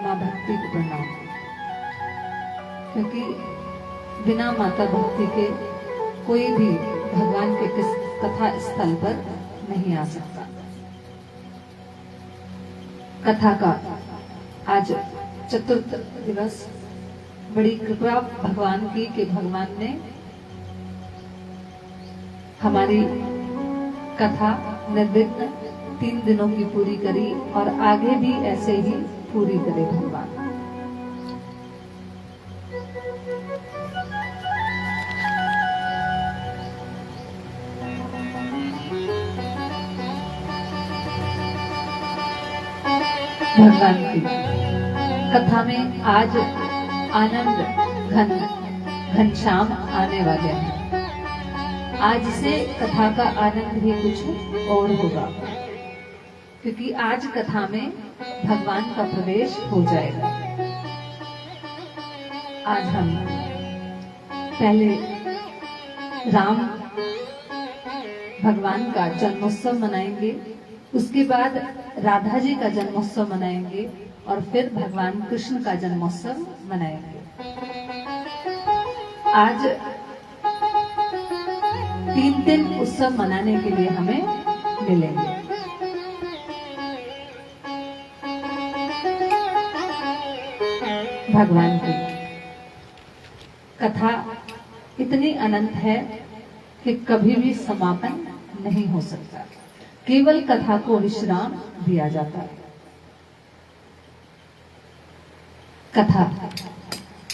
माँ भक्ति को प्रणाम, क्योंकि बिना माता भक्ति के कोई भी भगवान के किस कथा स्थल पर नहीं आ सकता। कथा का आज चतुर्थ दिवस, बड़ी कृपा भगवान की कि भगवान ने हमारी कथा निर्विघ्न 3 दिनों की पूरी करी और आगे भी ऐसे ही पूरी करे भगवान। भगवान की कथा में आज आनंद घनश्याम आने वाले हैं। आज से कथा का आनंद भी कुछ और होगा, क्योंकि आज कथा में भगवान का प्रवेश हो जाएगा। आज हम पहले राम भगवान का जन्मोत्सव मनाएंगे, उसके बाद राधा जी का जन्मोत्सव मनाएंगे और फिर भगवान कृष्ण का जन्मोत्सव मनाएंगे। आज 3 दिन उत्सव मनाने के लिए हमें मिलेंगे। भगवान की कथा इतनी अनंत है कि कभी भी समापन नहीं हो सकता, केवल कथा को विश्राम दिया जाता है। कथा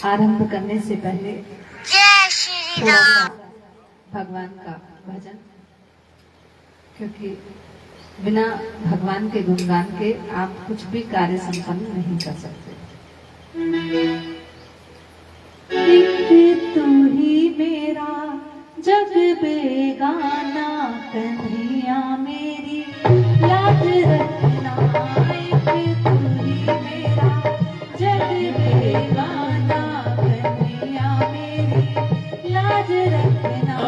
आरंभ करने से पहले थोड़ा सा भगवान का भजन, क्योंकि बिना भगवान के गुणगान के आप कुछ भी कार्य संपन्न नहीं कर सकते। एक तू ही मेरा जग बेगाना, कन्हैया मेरी लाज रखना। एक तू ही मेरा जग बेगाना, कन्हैया मेरी लाज रखना।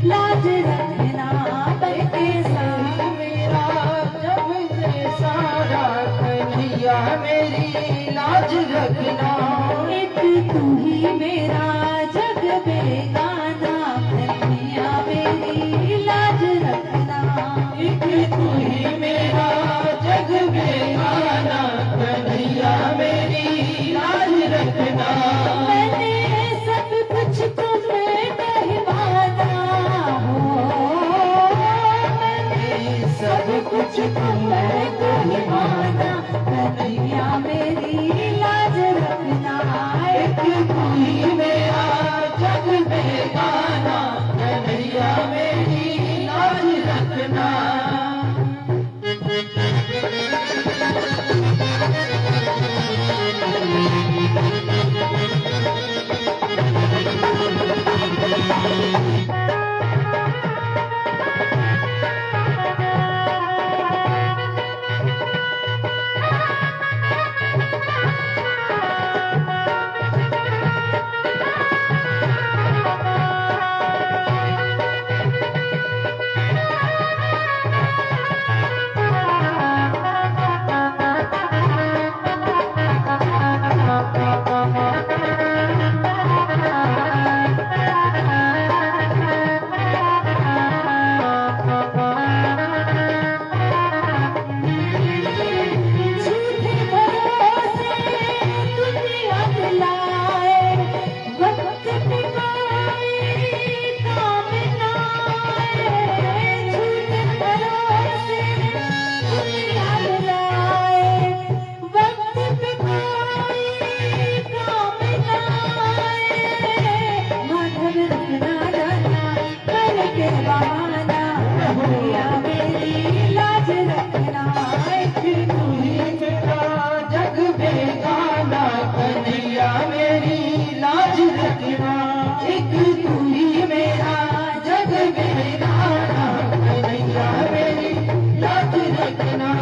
लाज रखना बल्कि मेरा जब से सारा कन्हैया मेरी लाज रखना। एक तू ही मेरा जग बेगाना, कन्हैया मेरी लाज रखना। एक तू ही मेरा जग बेगाना, कन्हैया मेरी लाज रखना। मैंने सब कुछ तुम्हें कहवाना हो, मैंने सब कुछ तुम्हें कहवाना, कन्हैया मेरी लाज रखना। एक तू ही मेरा जग बेगाना, कन्हैया मेरी लाज रखना। झूठे भरोसे दुनिया दिलाए, वक्त पे कोई काम ना आए। झूठे भरोसे दुनिया दिलाए, वक्त पे कोई काम ना आए। माधव रखना जाना करके बहाना, कन्हैया मेरी लाज रखना। एक तू ही मेरा जग बेगाना, कन्हैया मेरी लाज रखना। एक तू ही मेरा जग बेगाना, कन्हैया मेरी लाज रखना।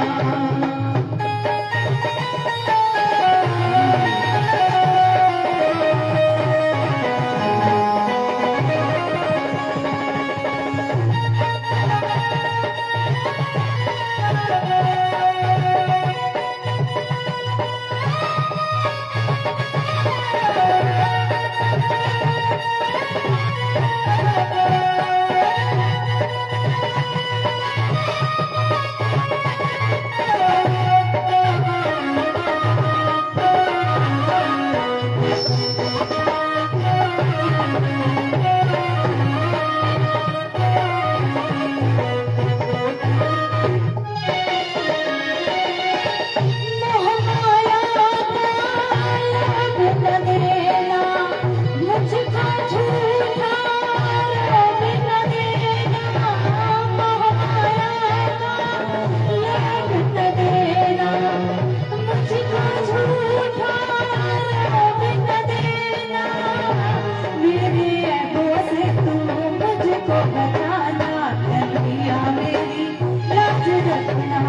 मोह माया का लोभ न देना, मुझको झूठा रोब न देना। मोह माया का लोभ न देना, मुझको झूठा रोब न देना। मेरे ऐबों से तू मुझको बचाना, कन्हैया मेरी लाज रखना।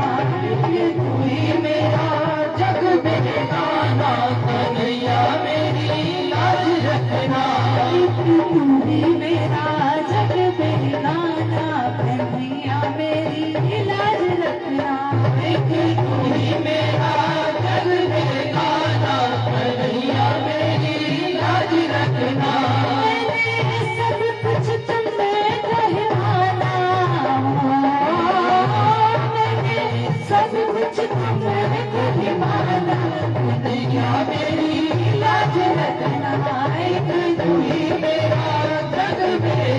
तू ही मेरा जग बेगाना, कन्हैया मेरी लाज रखना। तू ही मेरा जग बेगाना, कन्हैया मेरी लाज रखना। एक तू ही मेरा जग बेगाना, कन्हैया मेरी लाज रखना। मैंने सब कुछ तुम्हें कहवाना हो, मैंने सब कुछ तुम्हें कहवाना, कन्हैया मेरी लाज रखना। एक तू ही मेरा जग बेगाना,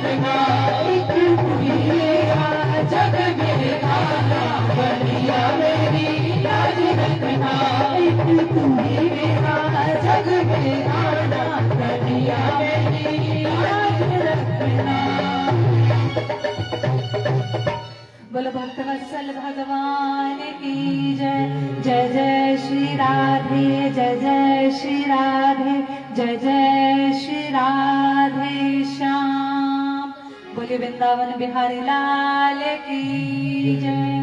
रखना, एक तू ही मेरा जग में गाना, बलिया मेरी लाज रखना, एक तू ही मेरा जग में गाना, बलिया मेरी लाज रखना। बोलो भक्तवत्सल भगवान की जय। जय जय श्री राधे, जय जय श्री राधे, जय जय श्री राधे श्याम। बोले वृंदावन बिहारी लाल की जय।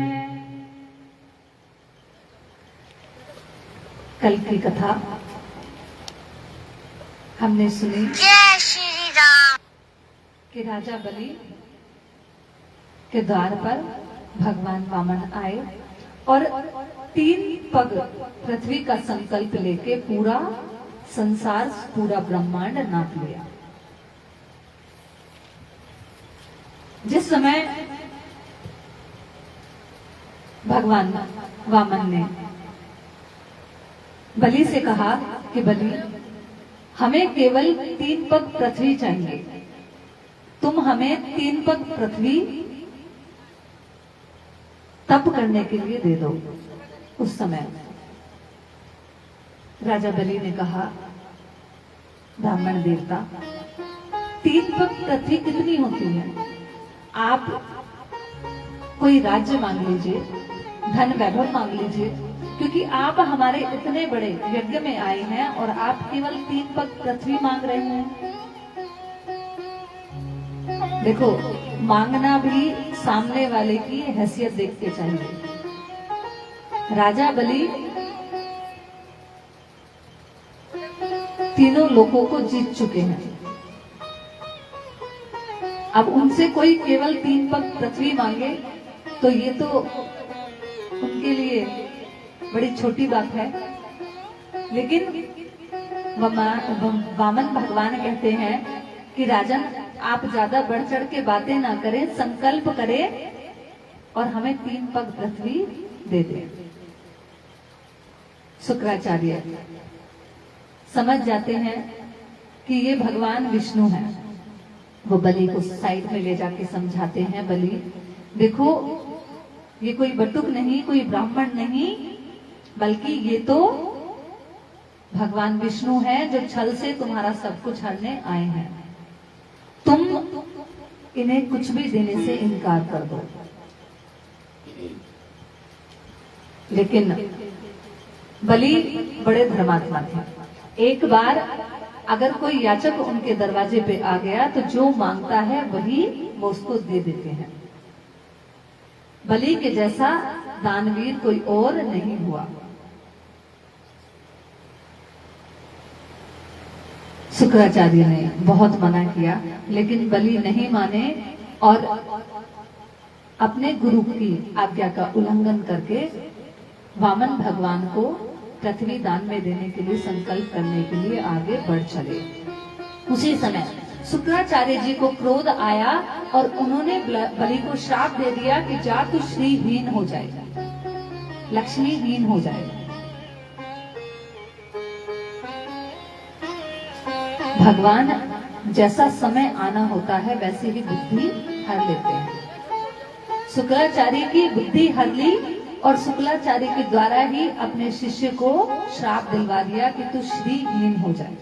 कल की कथा हमने सुनी जय श्री राम। कि राजा बलि के द्वार पर भगवान वामन आए और 3 पग पृथ्वी का संकल्प लेके पूरा संसार, पूरा ब्रह्मांड नाप लिया। जिस समय भगवान वामन ने बलि से कहा कि बलि, हमें केवल 3 पग पृथ्वी चाहिए, तुम हमें 3 पग पृथ्वी तप करने के लिए दे दो। उस समय राजा बलि ने कहा, ब्राह्मण देवता, 3 पग पृथ्वी कितनी होती है? आप कोई राज्य मांग लीजिए, धन वैभव मांग लीजिए, क्योंकि आप हमारे इतने बड़े यज्ञ में आए हैं और आप केवल 3 पग पृथ्वी मांग रहे हैं। देखो, मांगना भी सामने वाले की हैसियत देख के चाहिए। राजा बलि तीनों लोगों को जीत चुके हैं, अब उनसे कोई केवल 3 पग पृथ्वी मांगे तो ये तो उनके लिए बड़ी छोटी बात है। लेकिन वामन भगवान कहते हैं कि राजन, आप ज्यादा बढ़ चढ़ के बातें ना करें, संकल्प करें और हमें 3 पग पृथ्वी दे दें। शुक्राचार्य समझ जाते हैं कि ये भगवान विष्णु हैं। वो बलि को साइड में ले जाके समझाते हैं, बलि देखो, ये कोई बटुक नहीं, कोई ब्राह्मण नहीं, बल्कि ये तो भगवान विष्णु है जो छल से तुम्हारा सब कुछ हरने आए हैं। तुम इन्हें कुछ भी देने से इनकार कर दो। लेकिन बलि बड़े धर्मात्मा थे। एक बार अगर कोई याचक उनके दरवाजे पे आ गया तो जो मांगता है वही वो उसको दे देते हैं। बलि के जैसा दानवीर कोई और नहीं हुआ। शुक्राचार्य ने बहुत मना किया, लेकिन बलि नहीं माने और अपने गुरु की आज्ञा का उल्लंघन करके वामन भगवान को पृथ्वी दान में देने के लिए संकल्प करने के लिए आगे बढ़ चले। उसी समय शुक्राचार्य जी को क्रोध आया और उन्होंने बलि को श्राप दे दिया कि जा तू श्रीहीन हो जाएगा, लक्ष्मीहीन हो जाएगा। भगवान जैसा समय आना होता है वैसे ही बुद्धि हर लेते हैं। शुक्राचार्य की बुद्धि हर ली और शुक्राचार्य के द्वारा ही अपने शिष्य को श्राप दिलवा दिया कि तू श्रीहीन हो जाए।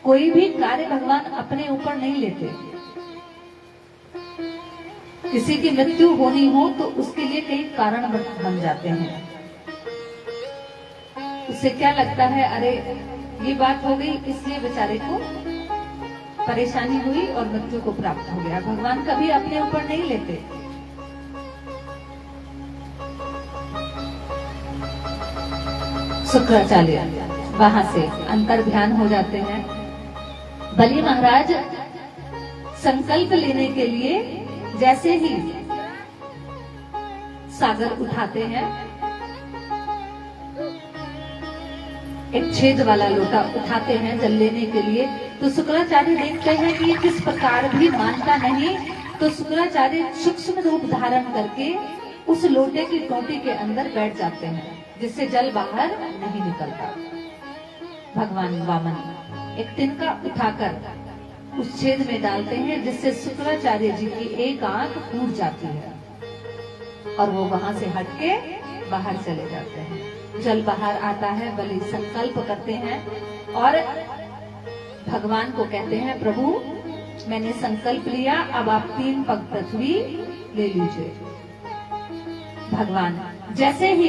कोई भी कार्य भगवान अपने ऊपर नहीं लेते। किसी की मृत्यु होनी हो तो उसके लिए कई कारण बन जाते हैं। उससे क्या लगता है, अरे ये बात हो गई इसलिए बेचारे को परेशानी हुई और मृत्यु को प्राप्त हो गया। भगवान कभी अपने ऊपर नहीं लेते। शुक्राचार्य वहां से अंतर ध्यान हो जाते हैं। बलि महाराज संकल्प लेने के लिए जैसे ही सागर उठाते हैं, एक छेद वाला लोटा उठाते हैं जल लेने के लिए, तो शुक्राचार्य देखते हैं कि किस प्रकार भी मानता नहीं, तो शुक्राचार्य सूक्ष्म रूप धारण करके उस लोटे की टोटी के अंदर बैठ जाते हैं, जिससे जल बाहर नहीं निकलता। भगवान वामन एक तिनका उठाकर उस छेद में डालते हैं, जिससे शुक्राचार्य जी की एक आंख फूट जाती है और वो वहां से हटके बाहर चले जाते हैं। जल बाहर आता है, बलि संकल्प करते हैं और भगवान को कहते हैं, प्रभु मैंने संकल्प लिया, अब आप 3 पग पृथ्वी ले लीजिए। भगवान जैसे ही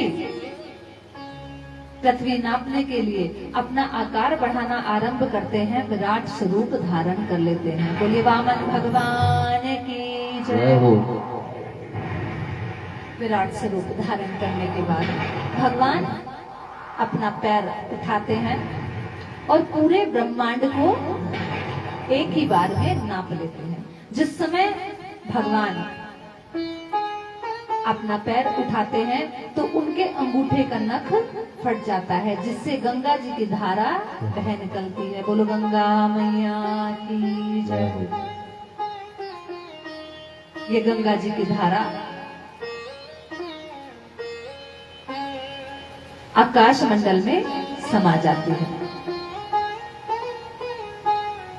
पृथ्वी नापने के लिए अपना आकार बढ़ाना आरंभ करते हैं, विराट स्वरूप धारण कर लेते हैं। बोलिए वामन भगवान की जय हो। विराट स्वरूप धारण करने के बाद भगवान अपना पैर उठाते हैं और पूरे ब्रह्मांड को एक ही बार में नाप लेते हैं। जिस समय भगवान अपना पैर उठाते हैं तो उनके अंगूठे का नख फट जाता है, जिससे गंगा जी की धारा बह निकलती है। बोलो गंगा मैया की जय हो। ये गंगा जी की धारा आकाश मंडल में समा जाती है।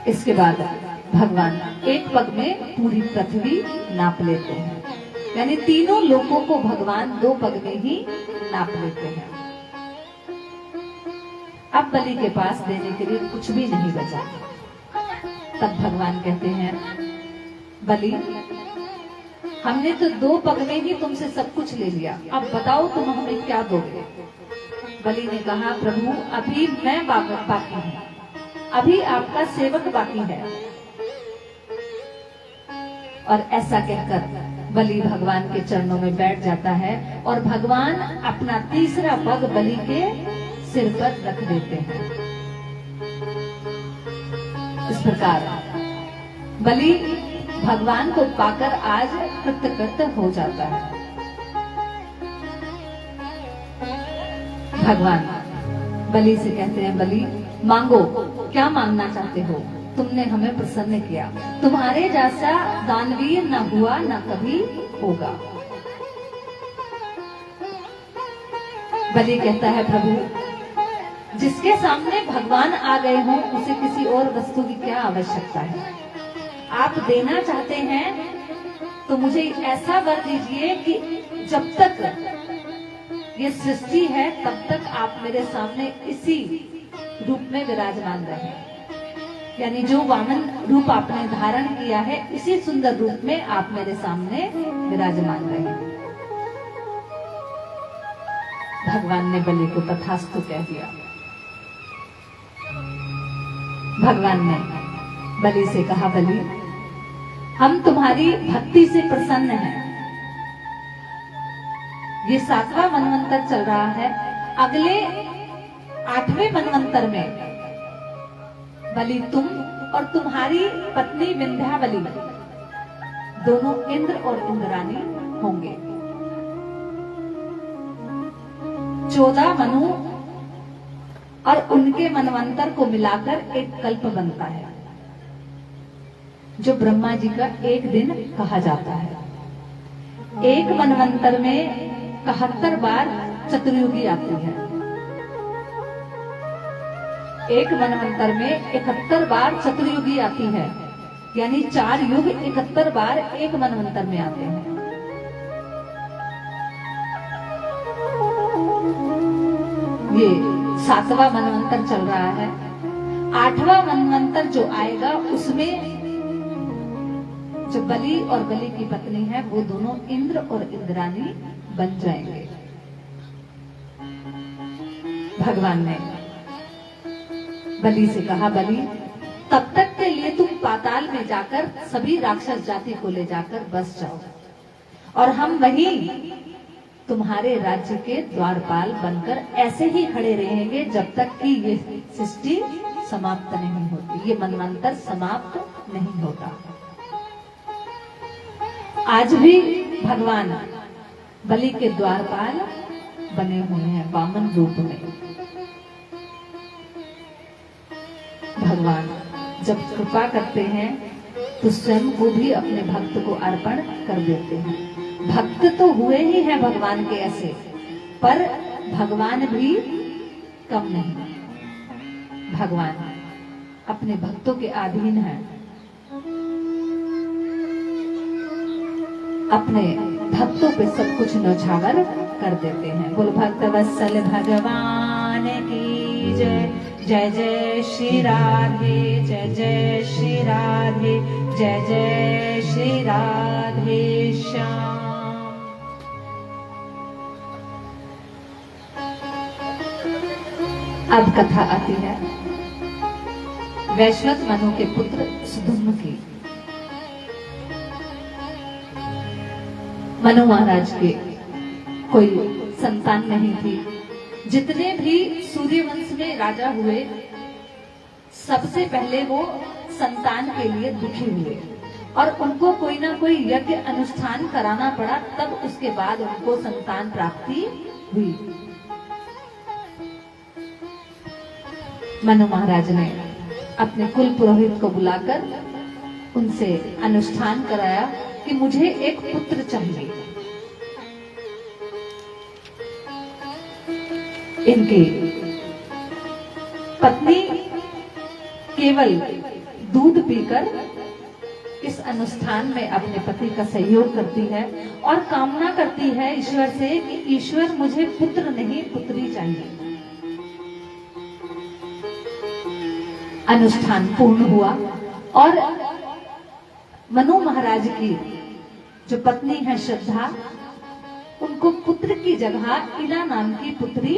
इसके बाद भगवान एक पग में पूरी पृथ्वी नाप लेते हैं, यानी तीनों लोगों को भगवान 2 पग में ही नाप लेते हैं। अब बलि के पास देने के लिए कुछ भी नहीं बचा। तब भगवान कहते हैं, बलि हमने तो 2 पग में ही तुमसे सब कुछ ले लिया, अब बताओ तुम हमें क्या दोगे। बलि ने कहा, प्रभु अभी मैं बाकी हूं, अभी आपका सेवक बाकी है। और ऐसा कहकर बलि भगवान के चरणों में बैठ जाता है और भगवान अपना तीसरा पग बलि के सिर पर रख देते हैं। इस प्रकार बलि भगवान को पाकर आज कृतकृत हो जाता है। भगवान बलि से कहते हैं, बलि मांगो, क्या मांगना चाहते हो? तुमने हमें प्रसन्न किया, तुम्हारे जैसा दानवीर न हुआ न कभी होगा। बलि कहता है, प्रभु जिसके सामने भगवान आ गए हों उसे किसी और वस्तु की क्या आवश्यकता है? आप देना चाहते हैं तो मुझे ऐसा वर दीजिए कि जब तक ये सृष्टि है तब तक आप मेरे सामने इसी रूप में विराजमान रहे, यानी जो वामन रूप आपने धारण किया है इसी सुंदर रूप में आप मेरे सामने विराजमान रहे। भगवान ने बलि को तथास्तु कह दिया। भगवान ने बलि से कहा, बलि हम तुम्हारी भक्ति से प्रसन्न हैं। ये 7वां मनवंतर चल रहा है, अगले 8वें मनवंतर में बलि तुम और तुम्हारी पत्नी विंध्यावली दोनों इंद्र और इंद्रानी होंगे। 14 मनु और उनके मनवंतर को मिलाकर एक कल्प बनता है, जो ब्रह्मा जी का एक दिन कहा जाता है। एक मनवंतर में 71 बार चतुर्युगी आती है। एक मनवंतर में 71 बार चतुर्युगी आती है, यानी 4 युग 71 बार एक मनवंतर में आते हैं। ये 7वां मनवंतर चल रहा है। 8वां मनवंतर जो आएगा उसमें जो बलि और बलि की पत्नी है वो दोनों इंद्र और इंद्रानी बन जाएंगे। भगवान ने बलि से कहा, बलि तब तक के लिए तुम पाताल में जाकर सभी राक्षस जाति को ले जाकर बस जाओ और हम वहीं तुम्हारे राज्य के द्वारपाल बनकर ऐसे ही खड़े रहेंगे जब तक कि ये सृष्टि समाप्त नहीं होती, ये मनवंतर समाप्त नहीं होता। आज भी भगवान बलि के द्वारपाल बने हुए हैं वामन रूप में। भगवान जब कृपा करते हैं तो स्वयं को भी अपने भक्त को अर्पण कर देते हैं। भक्त तो हुए ही हैं भगवान के ऐसे, पर भगवान भी कम नहीं। भगवान अपने भक्तों के अधीन हैं, अपने भक्तों पे सब कुछ न्यौछावर कर देते हैं। बोल भक्त वत्सल भगवान की जय। जय जय श्री राधे, जय जय श्री राधे, जय जय श्री राधे श्याम। अब कथा आती है वैश्वत मनु के पुत्र सुधुम्न की। मनु महाराज के कोई संतान नहीं थी। जितने भी सूर्यवंश में राजा हुए, सबसे पहले वो संतान के लिए दुखी हुए और उनको कोई ना कोई यज्ञ अनुष्ठान कराना पड़ा, तब उसके बाद उनको संतान प्राप्ति हुई। मनु महाराज ने अपने कुल पुरोहित को बुलाकर उनसे अनुष्ठान कराया कि मुझे एक पुत्र चाहिए। इनकी पत्नी केवल दूध पीकर इस अनुष्ठान में अपने पति का सहयोग करती है और कामना करती है ईश्वर से कि ईश्वर मुझे पुत्र नहीं पुत्री चाहिए। अनुष्ठान पूर्ण हुआ और मनु महाराज की जो पत्नी है श्रद्धा, उनको पुत्र की जगह इला नाम की पुत्री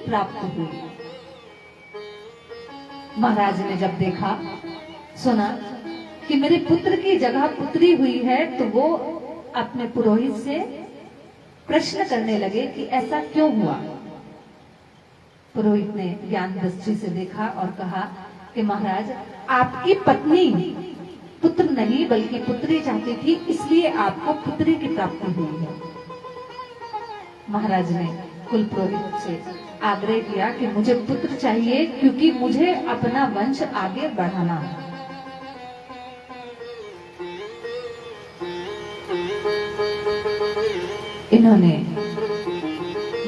प्राप्त हुई। महाराज ने जब देखा, सुना कि मेरे पुत्र की जगह पुत्री हुई है, तो वो अपने पुरोहित से प्रश्न करने लगे कि ऐसा क्यों हुआ। पुरोहित ने ज्ञान दृष्टि से देखा और कहा कि महाराज, आपकी पत्नी पुत्र नहीं बल्कि पुत्री चाहती थी, इसलिए आपको पुत्री की प्राप्ति हुई है। महाराज ने कुल पुरोहित से आग्रह किया कि मुझे पुत्र चाहिए, क्योंकि मुझे अपना वंश आगे बढ़ाना है। इन्होंने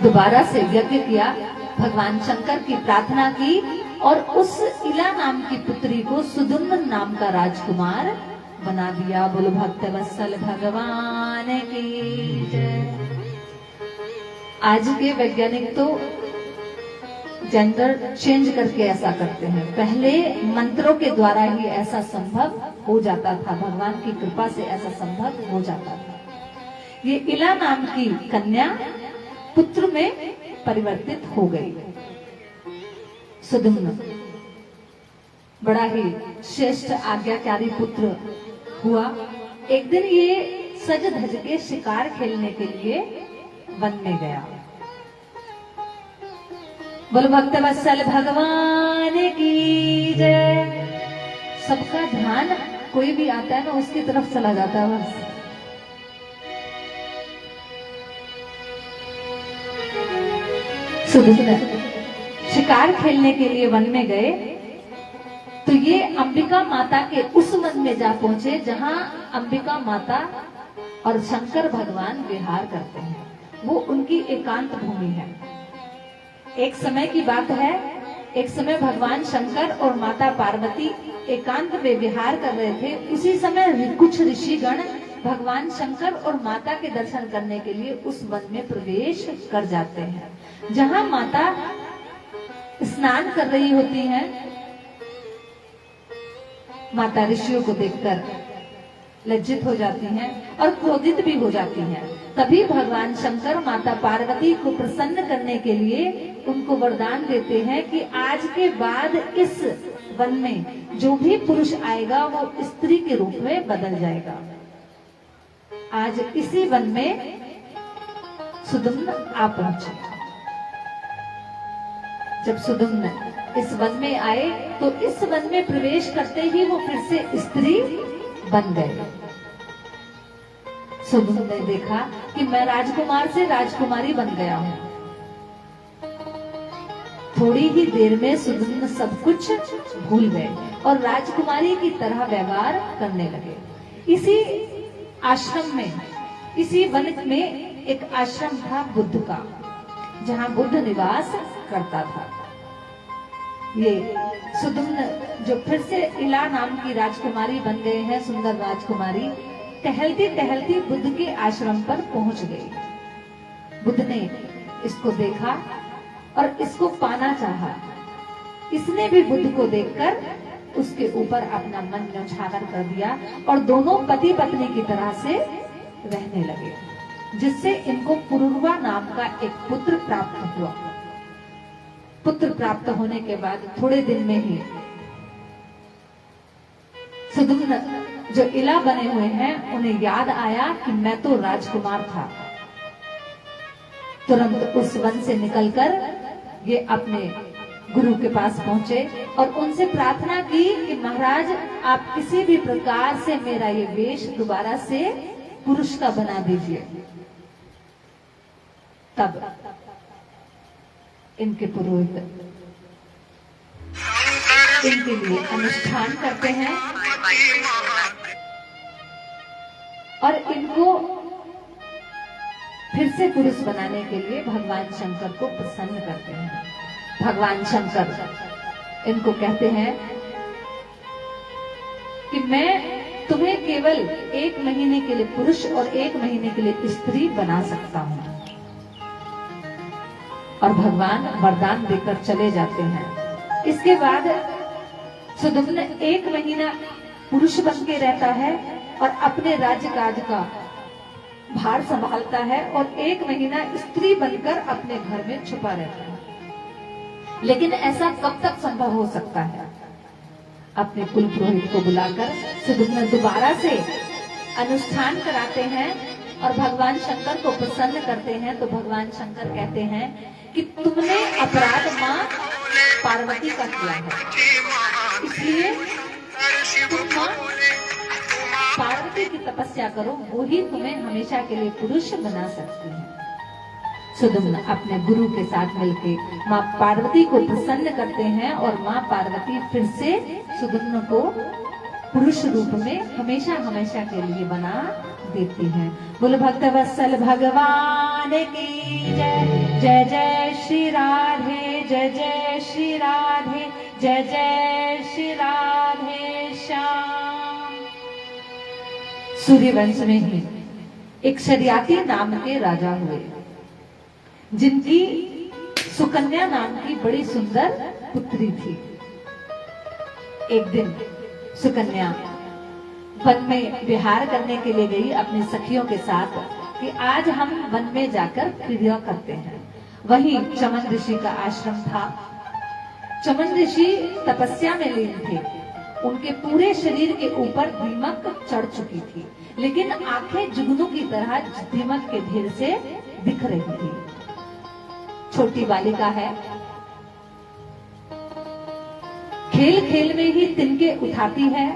दोबारा से यज्ञ किया, भगवान शंकर की प्रार्थना की और उस इला नाम की पुत्री को सुदुम्न नाम का राजकुमार बना दिया। बोलो भक्त वत्सल भगवान की जय। आज के वैज्ञानिक तो जेंडर चेंज करके ऐसा करते हैं, पहले मंत्रों के द्वारा ही ऐसा संभव हो जाता था, भगवान की कृपा से ऐसा संभव हो जाता था। ये इला नाम की कन्या पुत्र में परिवर्तित हो गई। सुदुम्न बड़ा ही श्रेष्ठ आज्ञाकारी पुत्र हुआ। एक दिन ये सज धज के शिकार खेलने के लिए वन में गया। बोल भक्त वत्सल भगवान की जय। सबका ध्यान कोई भी आता है ना, उसकी तरफ चला जाता है बस। सुदुम्न शिकार खेलने के लिए वन में गए तो ये अंबिका माता के उस वन में जा पहुंचे जहां अंबिका माता और शंकर भगवान विहार करते हैं। वो उनकी एकांत भूमि है। एक समय की बात है, एक समय भगवान शंकर और माता पार्वती एकांत में विहार कर रहे थे। उसी समय कुछ ऋषिगण भगवान शंकर और माता के दर्शन करने के लिए उस वन में प्रवेश कर जाते हैं। जहां माता स्नान कर रही होती हैं, माता ऋषियों को देखकर लज्जित हो जाती हैं और क्रोधित भी हो जाती हैं। तभी भगवान शंकर माता पार्वती को प्रसन्न करने के लिए उनको वरदान देते हैं कि आज के बाद इस वन में जो भी पुरुष आएगा वो स्त्री के रूप में बदल जाएगा। आज इसी वन में सुदुम्न आ पहुंचे। जब सुदुम्न इस वन में आए तो इस वन में प्रवेश करते ही वो फिर से स्त्री बन गए। सुदुम्न ने देखा कि मैं राजकुमार से राजकुमारी बन गया हूं। थोड़ी ही देर में सुदुम्न सब कुछ भूल गए और राजकुमारी की तरह व्यवहार करने लगे। इसी आश्रम में, इसी वन में एक आश्रम था बुद्ध का, जहां बुद्ध निवास करता था। ये सुदुम्न जो फिर से इला नाम की राजकुमारी बन गए हैं, सुंदर राजकुमारी, टहलती टहलती बुद्ध के आश्रम पर पहुंच गई। बुद्ध ने इसको देखा और इसको पाना चाहा। इसने भी बुद्ध को देखकर उसके ऊपर अपना मन न्यौछावर कर दिया और दोनों पति पत्नी की तरह से रहने लगे, जिससे इनको पुरुरवा नाम का एक पुत्र प्राप्त हुआ। पुत्र प्राप्त होने के बाद थोड़े दिन में ही सुदुम्न जो इला बने हुए हैं उन्हें याद आया कि मैं तो राजकुमार था। तुरंत उस वन से निकलकर ये अपने गुरु के पास पहुंचे और उनसे प्रार्थना की कि महाराज आप किसी भी प्रकार से मेरा ये वेश दोबारा से पुरुष का बना दीजिए। तब इनके पुरोहित इनके लिए अनुष्ठान करते हैं और इनको फिर से पुरुष बनाने के लिए भगवान शंकर को प्रसन्न करते हैं। भगवान शंकर इनको कहते हैं कि मैं तुम्हें केवल 1 महीने के लिए पुरुष और 1 महीने के लिए स्त्री बना सकता हूं। और भगवान वरदान देकर चले जाते हैं। इसके बाद सुदुम्न 1 महीना पुरुष बन के रहता है और अपने राज्य काज का भार संभालता है और 1 महीना स्त्री बनकर अपने घर में छुपा रहता है। लेकिन ऐसा कब तक संभव हो सकता है? अपने कुल पुरोहित को बुलाकर सुदुम्न दोबारा से अनुष्ठान कराते हैं और भगवान शंकर को प्रसन्न करते हैं। तो भगवान शंकर कहते हैं कि तुमने अपराध मां पार्वती का किया है, इसलिए तुम मां पार्वती की तपस्या करो, वो ही तुम्हें हमेशा के लिए पुरुष बना सकती है। सुदुम्न अपने गुरु के साथ मिलकर मां पार्वती को प्रसन्न करते हैं और मां पार्वती फिर से सुदुम्न को पुरुष रूप में हमेशा हमेशा के लिए बना देती हैं। बोलो भक्तवत्सल भगवान की जय। जय जय श्री राधे, जय जय श्री राधे, जय जय श्री राधे श्याम। सूर्यवंश में ही एक शरियाती नाम के राजा हुए, जिनकी सुकन्या नाम की बड़ी सुंदर पुत्री थी। एक दिन सुकन्या वन में विहार करने के लिए गई अपनी सखियों के साथ कि आज हम वन में जाकर क्रीड़ा करते हैं। वहीं चमन ऋषि का आश्रम था। चमन ऋषि तपस्या में लीन थे। उनके पूरे शरीर के ऊपर दीमक चढ़ चुकी थी, लेकिन आंखें जुगनू की तरह दीमक के ढेर से दिख रही थी। छोटी बालिका है, खेल खेल में ही तिनके उठाती है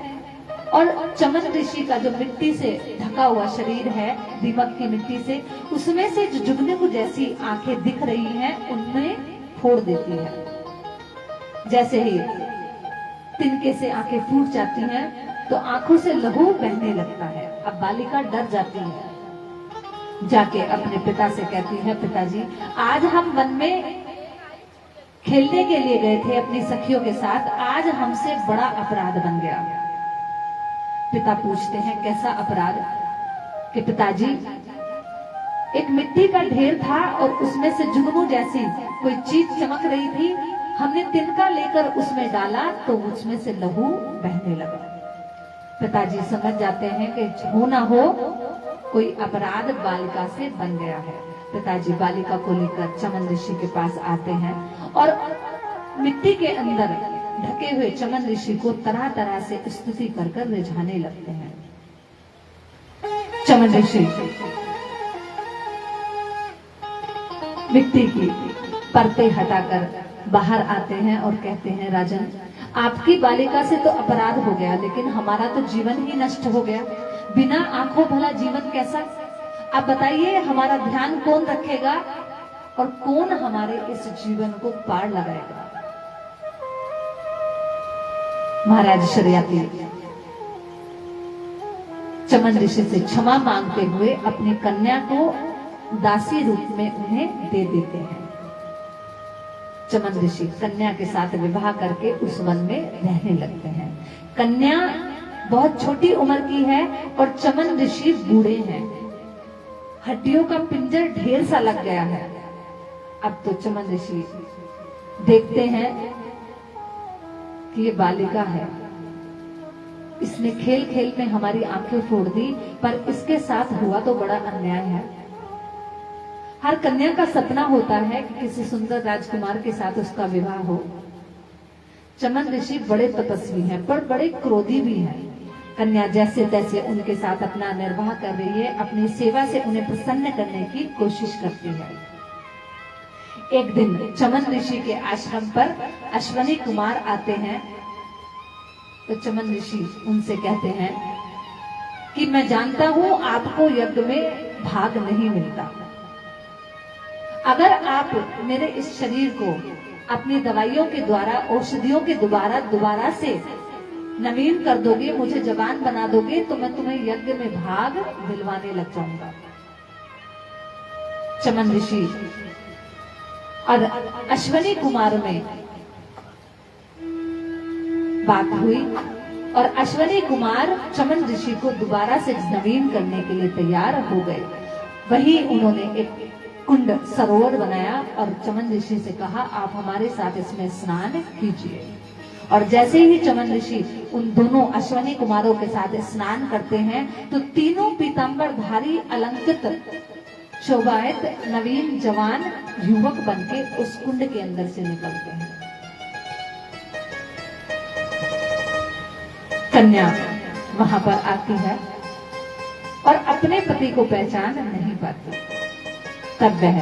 और चमन ऋषि का जो मिट्टी से ढका हुआ शरीर है दीमक की मिट्टी से, उसमें से जो जुगनू जैसी आंखें दिख रही हैं उनमें फोड़ देती है। जैसे ही तिनके से आंखें फूट जाती हैं तो आंखों से लहू बहने लगता है। अब बालिका डर जाती है, जाके अपने पिता से कहती है, पिताजी आज हम वन में खेलने के लिए गए थे अपनी सखियों के साथ, आज हमसे बड़ा अपराध बन गया। पिता पूछते हैं कैसा अपराध? कि पिताजी एक मिट्टी का ढेर था और उसमें से जुगनू जैसी कोई चीज चमक रही थी, हमने तिनका लेकर उसमें डाला तो उसमें से लहू बहने लगा। पिताजी समझ जाते हैं कि हो ना हो कोई अपराध बालिका से बन गया है। पिताजी बालिका को लेकर चमन ऋषि के पास आते हैं और मिट्टी के अंदर ढके हुए चमन ऋषि को तरह तरह से स्तुति कर कर रिझाने लगते हैं। चमन ऋषि मिट्टी की परतें हटाकर बाहर आते हैं और कहते हैं, राजन आपकी बालिका से तो अपराध हो गया, लेकिन हमारा तो जीवन ही नष्ट हो गया। बिना आंखों भला जीवन कैसा? आप बताइए हमारा ध्यान कौन रखेगा और कौन हमारे इस जीवन को पार लगाएगा? महाराज शरियाती चमन ऋषि से क्षमा मांगते हुए अपनी कन्या को दासी रूप में उन्हें दे देते हैं। चमन ऋषि कन्या के साथ विवाह करके उस वन में रहने लगते हैं। कन्या बहुत छोटी उम्र की है और चमन ऋषि बूढ़े हैं, हड्डियों का पिंजर ढेर सा लग गया है। अब तो चमन ऋषि देखते हैं कि ये बालिका है, इसने खेल खेल में हमारी आंखें फोड़ दी, पर इसके साथ हुआ तो बड़ा अन्याय है। हर कन्या का सपना होता है कि किसी सुंदर राजकुमार के साथ उसका विवाह हो। चमन ऋषि बड़े तपस्वी हैं पर बड़े क्रोधी भी हैं। कन्या जैसे तैसे उनके साथ अपना निर्वाह कर रही है, अपनी सेवा से उन्हें प्रसन्न करने की कोशिश करती है। एक दिन चमन ऋषि के आश्रम पर अश्वनी कुमार आते हैं, तो चमन ऋषि उनसे कहते हैं कि मैं जानता हूं आपको यज्ञ में भाग नहीं मिलता। अगर आप मेरे इस शरीर को अपनी दवाइयों के द्वारा, औषधियों के दोबारा से नवीन कर दोगे, मुझे जवान बना दोगे, तो मैं तुम्हें यज्ञ में भाग दिलवाने लग जाऊंगा। चमन ऋषि और अश्वनी कुमार में बात हुई और अश्वनी कुमार चमन ऋषि को दोबारा से नवीन करने के लिए तैयार हो गए। वही उन्होंने एक कुंड सरोवर बनाया और चमन ऋषि से कहा, आप हमारे साथ इसमें स्नान कीजिए। और जैसे ही चमन ऋषि उन दोनों अश्वनी कुमारों के साथ स्नान करते हैं तो तीनों पीतांबरधारी अलंकृत शोभायत नवीन जवान युवक बनके उस कुंड के अंदर से निकलते हैं। कन्या वहां पर आती है और अपने पति को पहचान नहीं पाती। तब वह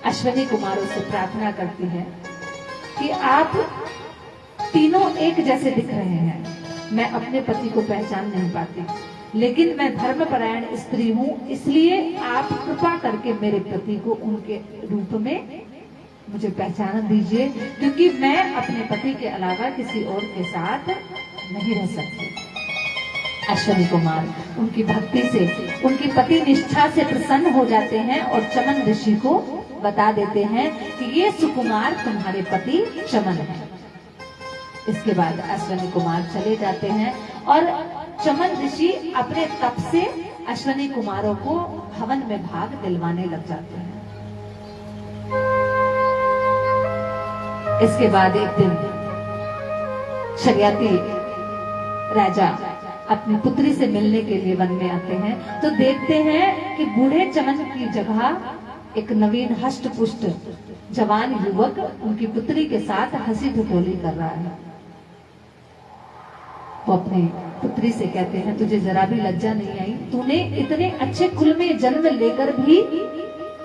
अश्वनी कुमारों से प्रार्थना करती है कि आप तीनों एक जैसे दिख रहे हैं, मैं अपने पति को पहचान नहीं पाती, लेकिन मैं धर्मपरायण स्त्री हूं, इसलिए आप कृपा करके मेरे पति को उनके रूप में मुझे पहचान दीजिए, क्योंकि मैं अपने पति के अलावा किसी और के साथ नहीं रह सकती। अश्वनी कुमार उनकी भक्ति से, उनकी पति निष्ठा से प्रसन्न हो जाते हैं और चमन ऋषि को बता देते हैं कि ये सुकुमार तुम्हारे पति चमन है। इसके बाद अश्वनी कुमार चले जाते हैं और चमन ऋषि अपने तप से अश्वनी कुमारों को हवन में भाग दिलवाने लग जाते हैं। इसके बाद एक दिन शर्याती राजा अपनी पुत्री से मिलने के लिए वन में आते हैं तो देखते हैं कि बूढ़े चमन की जगह एक नवीन हष्ट पुष्ट जवान युवक उनकी पुत्री के साथ हंसी ठिठोली कर रहा है। वो अपनी पुत्री से कहते हैं, तुझे जरा भी लज्जा नहीं आई? तूने इतने अच्छे कुल में जन्म लेकर भी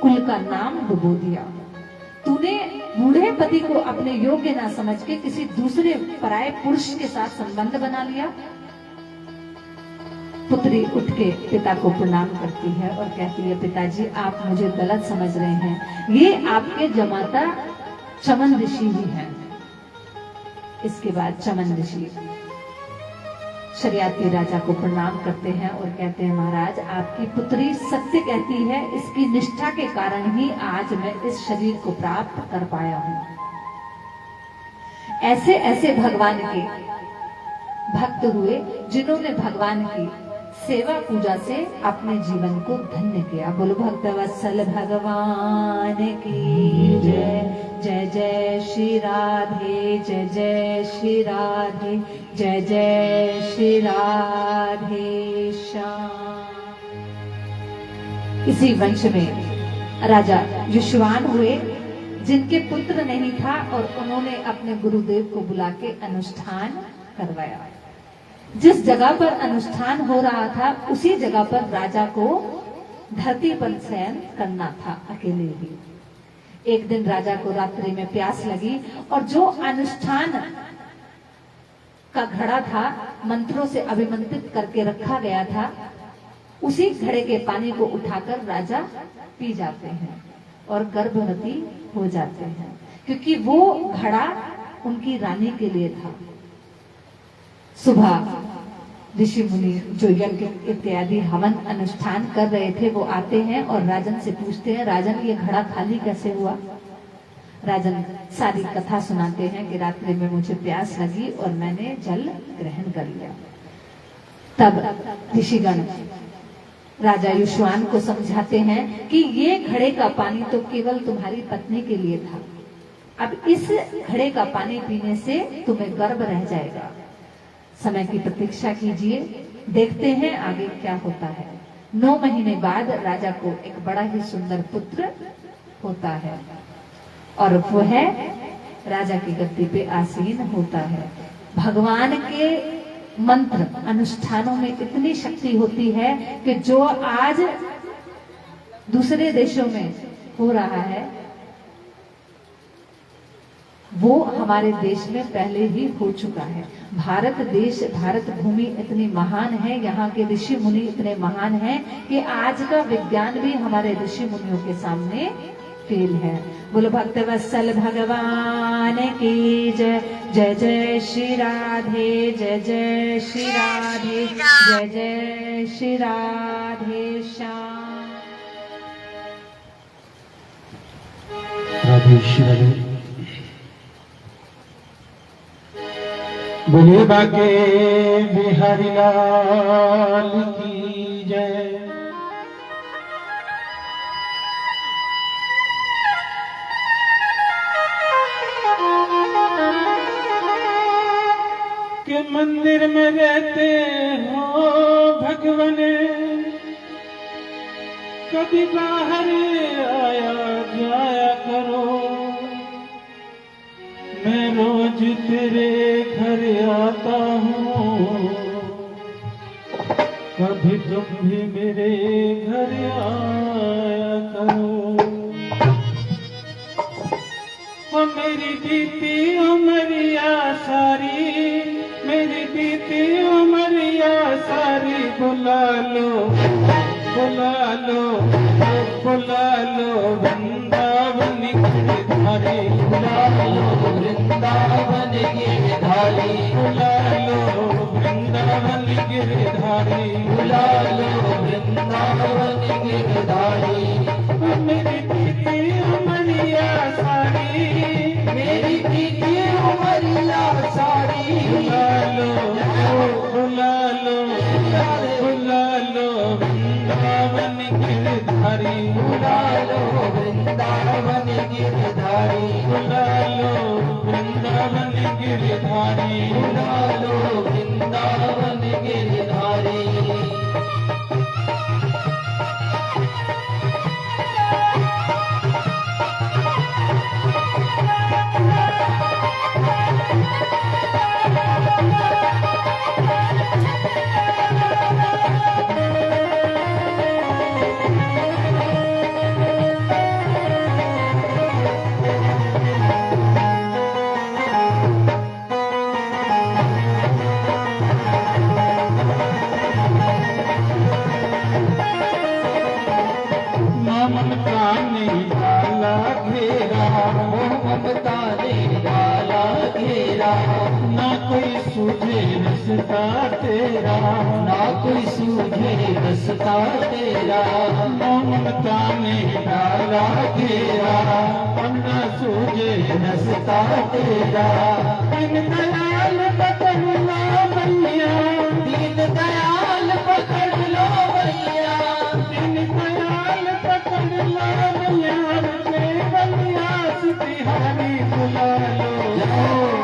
कुल का नाम डुबो दिया। तूने बूढ़े पति को अपने योग्य ना समझ के किसी दूसरे पराये पुरुष के साथ संबंध बना लिया। पुत्री उठ के पिता को प्रणाम करती है और कहती है, पिताजी आप मुझे गलत समझ रहे हैं, ये आपके जमाता चमन ऋषि ही हैं। इसके बाद चमन ऋषि शर्याती राजा को प्रणाम करते हैं और कहते हैं, महाराज आपकी पुत्री सत्य कहती है, इसकी निष्ठा के कारण ही आज मैं इस शरीर को प्राप्त कर पाया हूं। ऐसे ऐसे भगवान के भक्त हुए जिन्होंने भगवान की सेवा पूजा से अपने जीवन को धन्य किया। बोलो भक्तवत्सल भगवान की जय। जय जय श्री राधे, जय जय श्री राधे, जय जय श्री राधे श्याम। इसी वंश में राजा युष्मान हुए जिनके पुत्र नहीं था और उन्होंने अपने गुरुदेव को बुला के अनुष्ठान करवाया। जिस जगह पर अनुष्ठान हो रहा था उसी जगह पर राजा को धरती पर शयन करना था अकेले ही। एक दिन राजा को रात्रि में प्यास लगी और जो अनुष्ठान का घड़ा था मंत्रों से अभिमंत्रित करके रखा गया था, उसी घड़े के पानी को उठाकर राजा पी जाते हैं और गर्भवती हो जाते हैं, क्योंकि वो घड़ा उनकी रानी के लिए था। सुबह ऋषि मुनि जो यज्ञ इत्यादि हवन अनुष्ठान कर रहे थे वो आते हैं और राजन से पूछते हैं, राजन ये घड़ा खाली कैसे हुआ? राजन सारी कथा सुनाते हैं कि रात्रि में मुझे प्यास लगी और मैंने जल ग्रहण कर लिया। तब ऋषिगण राजा युष्मान को समझाते हैं कि ये घड़े का पानी तो केवल तुम्हारी पत्नी के लिए था, अब इस घड़े का पानी पीने से तुम्हें गर्भ रह जाएगा। समय की प्रतीक्षा कीजिए, देखते हैं आगे क्या होता है। 9 महीने बाद राजा को एक बड़ा ही सुंदर पुत्र होता है और वो है राजा की गद्दी पे आसीन होता है। भगवान के मंत्र अनुष्ठानों में इतनी शक्ति होती है कि जो आज दूसरे देशों में हो रहा है वो हमारे देश में पहले ही हो चुका है। भारत देश, भारत भूमि इतनी महान है, यहाँ के ऋषि मुनि इतने महान हैं कि आज का विज्ञान भी हमारे ऋषि मुनियों के सामने फेल है। बोलो भक्त वत्सल भगवान की जय। जय जय श्री राधे, जय जय श्री राधे, जय जय श्री राधे श्याम। राधे श्री राधे। बोले बाके बिहारी लाल की जय। के मंदिर में रहते हो भगवान, कभी बाहर आया जाया करो, मैं रोज तेरे घर आता हूँ, कभी तुम भी मेरे घर आया करो। वो मेरी बीती उमरिया सारी, मेरी बीती उमरिया सारी, बुला लो बुला लो बुला लो वृंदावन गिरधारी, बुला लो वृंदावन गिरधारी, बुला लो वृंदावन गिरधारी, बुला लो वृंदावन गिरधारी। मेरी प्रीति उमरिया सारी, मेरी प्रीति उमरिया सारी, बुला लो बुला लो बुला लो वृंदावन गिरधारी, बुला लो वृंदावन गिरधारी, बुला लो वृंदावन गिरधारी, बुला लो वृंदावन गिरधारी। ममता ने डाला घेरा, ममता ने डाला घेरा, ना कोई सूझे रस्ता तेरा, ना कोई सूझे रस्ता तेरा। ममता ने डाला घेरा, ना सूझे रस्ता तेरा। दीन दयाल पकड़ लो भैया, दीन दयाल पकड़ लो भैया, दीन दयाल पकड़ लो भैया, बलियास बिहारी बुला लो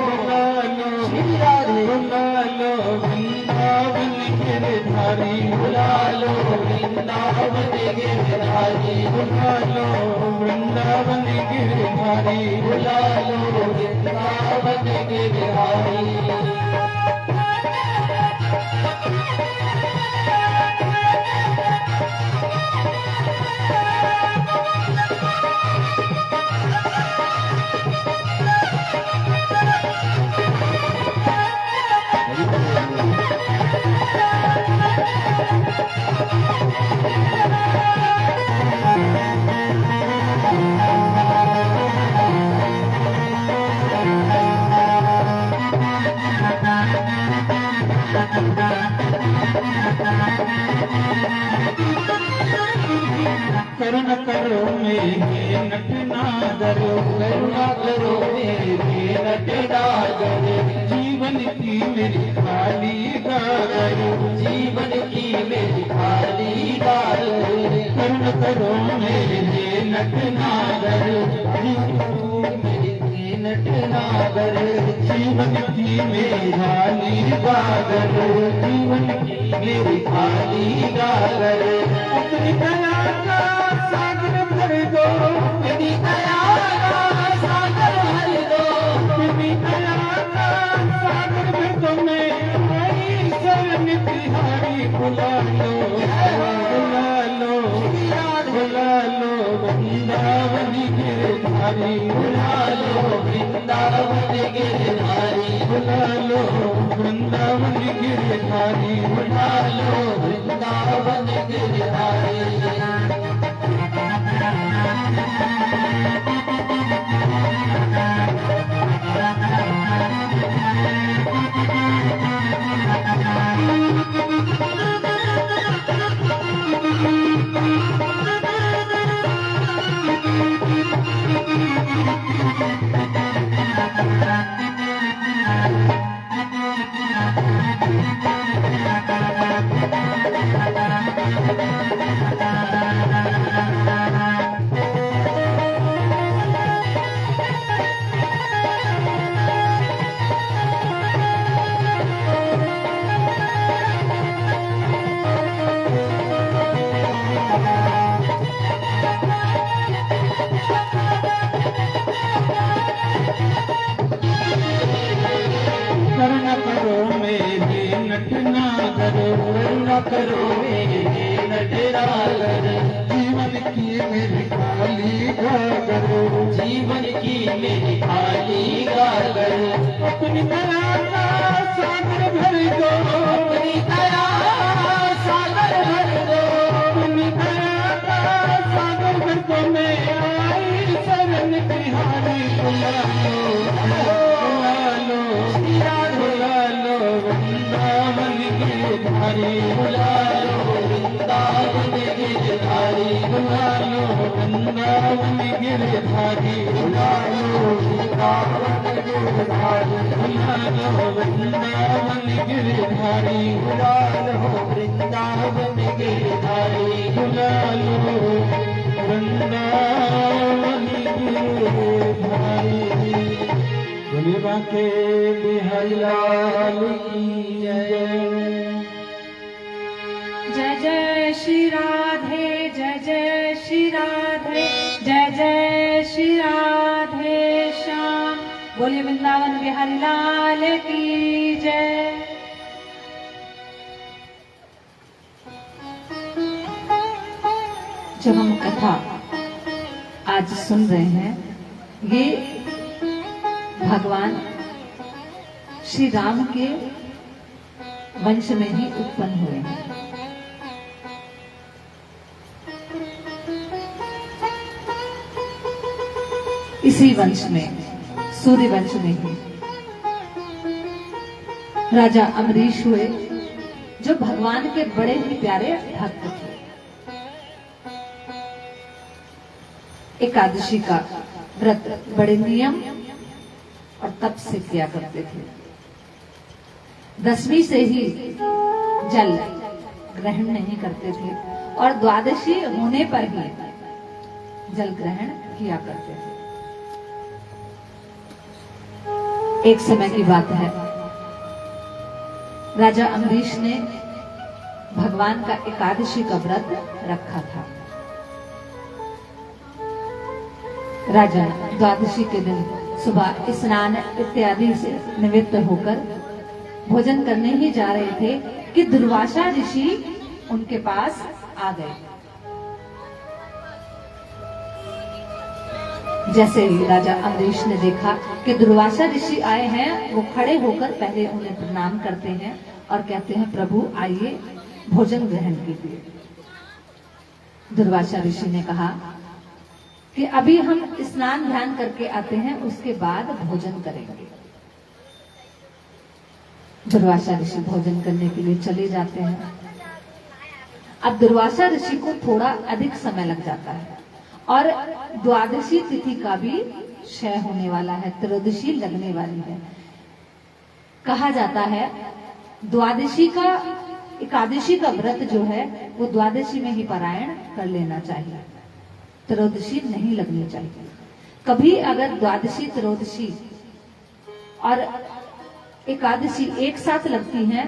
बुला लो बुला लो वृंदावन गिरधारी, बुला लो वृंदावन गिरधारी, बुला लो वृंदावन गिरधारी, बुला लो वृंदावन गिरधारी। करुणा करो मेरे नटनागर, करुणा करो मेरे नटनागर, जीव जीवन की मेरी खाली गाय, जीवन की मेरी खाली गाय, करुण करो मेरे नट नागर, मेरे नट नागर, जीवन की मेरी खाली गागर, जीवन की मेरी खाली गागर, अपनी दया का सागर भर दो, अपनी दया का सागर भर दो, अपनी दया का सागर भर दो, मैं हमारी शरण तिहारी बुला लो, बुला लो, बुला लो वृंदावन गिरधारी, बुला लो वृंदावन गिरधारी, बुला लो वृंदावन गिरधारी, बुला लो वृंदावन गिरधारी। करुणा करो मेरे नटनागर, करुणा करो मेरे नटनागर, जीवन की मेरी खाली गागर, जीवन की मेरी खाली गागर, अपनी दया का सागर भर दो, अपनी दया सागर भर दो, अपनी दया का सागर भर दो, मैं आई शरण तिहारी बुला लो, बुला लो, बुला लो वृंदावन गिरधारी, बुला लो वृंदावन गिरधारी, बुला लो वृंदावन गिरधारी, बुला लो वृंदावन गिरधारी, बुला लो वृंदावन गिरधारी, बुला लो वृंदावन गिरधारी, बुला लो वृंदावन गिरधारी। बोले बाके बिहारी लाल की जय। जय जय श्री राधे, जय जय श्री राधे, जय जय श्री राधे श्याम। बोले वृंदावन बिहारी लाल की जय। जो हम कथा आज सुन रहे हैं, ये भगवान श्री राम के वंश में ही उत्पन्न हुए हैं। इसी वंश में, सूर्य वंश में ही राजा अमरीश हुए, जो भगवान के बड़े ही प्यारे भक्त थे। एकादशी का व्रत बड़े नियम और तप से किया करते थे। 10वीं से ही जल ग्रहण नहीं करते थे और द्वादशी होने पर ही जल ग्रहण किया करते थे। एक समय की बात है, राजा अमरीश ने भगवान का एकादशी का व्रत रखा था। राजा द्वादशी के दिन सुबह स्नान इत्यादि से निवृत्त होकर भोजन करने ही जा रहे थे कि दुर्वासा ऋषि उनके पास आ गए। जैसे ही राजा अमरीश ने देखा कि दुर्वासा ऋषि आए हैं, वो खड़े होकर पहले उन्हें प्रणाम करते हैं और कहते हैं, प्रभु आइए भोजन ग्रहण कीजिए। दुर्वासा ऋषि ने कहा कि अभी हम स्नान ध्यान करके आते हैं, उसके बाद भोजन करेंगे। दुर्वासा ऋषि भोजन करने के लिए चले जाते हैं। अब दुर्वासा ऋषि को थोड़ा अधिक समय लग जाता है और द्वादशी तिथि का भी क्षय होने वाला है, त्रयोदशी लगने वाली है। कहा जाता है द्वादशी का, एकादशी का व्रत जो है वो द्वादशी में ही पारायण कर लेना चाहिए, त्रयोदशी नहीं लगनी चाहिए। कभी अगर द्वादशी, त्रयोदशी और एकादशी एक साथ लगती हैं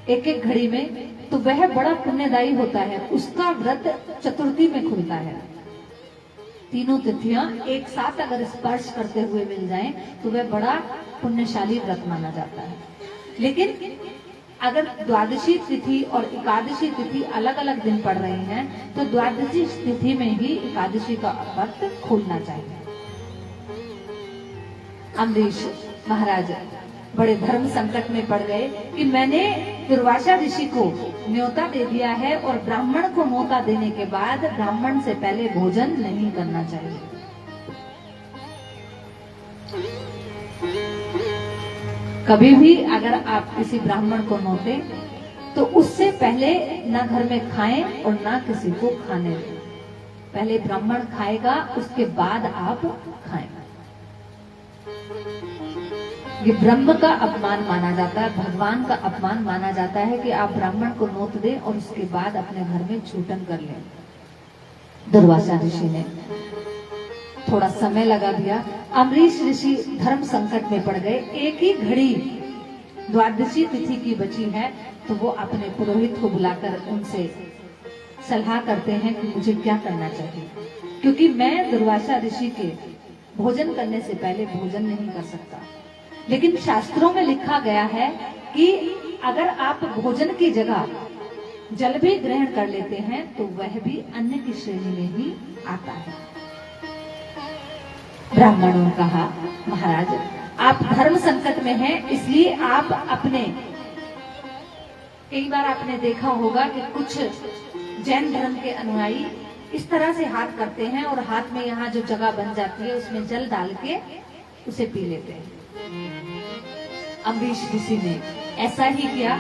एक एक घड़ी में, तो वह बड़ा पुण्यदायी होता है। उसका व्रत चतुर्थी में खुलता है। तीनों तिथियां एक साथ अगर स्पर्श करते हुए मिल जाएं तो वह बड़ा पुण्यशाली व्रत माना जाता है। लेकिन अगर द्वादशी तिथि और एकादशी तिथि अलग अलग दिन पड़ रही हैं तो द्वादशी तिथि में ही एकादशी का व्रत खोलना चाहिए। अम्बरीश महाराज बड़े धर्म संकट में पड़ गए कि मैंने दुर्वासा ऋषि को न्योता दे दिया है और ब्राह्मण को न्योता देने के बाद ब्राह्मण से पहले भोजन नहीं करना चाहिए। कभी भी अगर आप किसी ब्राह्मण को न्योते तो उससे पहले ना घर में खाएं और ना किसी को खाने दें। पहले ब्राह्मण खाएगा, उसके बाद आप खाएं। ये ब्रह्म का अपमान माना जाता है, भगवान का अपमान माना जाता है कि आप ब्राह्मण को नोत दें और उसके बाद अपने घर में छूटन कर लें। दुर्वासा ऋषि ने थोड़ा समय लगा दिया। अम्बरीश ऋषि धर्म संकट में पड़ गए। एक ही घड़ी द्वादशी तिथि की बची है तो वो अपने पुरोहित को बुलाकर उनसे सलाह करते हैं कि मुझे क्या करना चाहिए, क्योंकि मैं दुर्वासा ऋषि के भोजन करने से पहले भोजन नहीं कर सकता। लेकिन शास्त्रों में लिखा गया है कि अगर आप भोजन की जगह जल भी ग्रहण कर लेते हैं तो वह भी अन्न की श्रेणी में ही आता है। ब्राह्मणों ने कहा, महाराज आप धर्म संकट में हैं, इसलिए आप अपने, कई बार आपने देखा होगा कि कुछ जैन धर्म के अनुयायी इस तरह से हाथ करते हैं और हाथ में यहाँ जो जगह बन जाती है उसमें जल डाल के उसे पी लेते हैं। अम्बरीश ऋषि ने ऐसा ही किया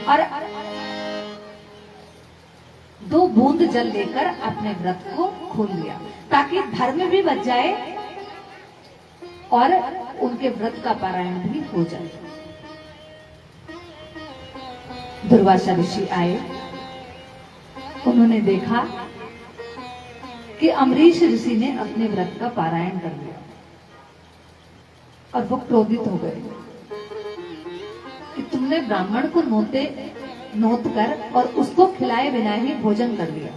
और 2 बूंद जल लेकर अपने व्रत को खोल लिया ताकि धर्म भी बच जाए और उनके व्रत का पारायण भी हो जाए। दुर्वासा ऋषि आए, उन्होंने देखा कि अम्बरीश ऋषि ने अपने व्रत का पारायण कर लिया और वो क्रोधित हो गए कि तुमने ब्राह्मण को नोत कर और उसको खिलाए बिना ही भोजन कर लिया।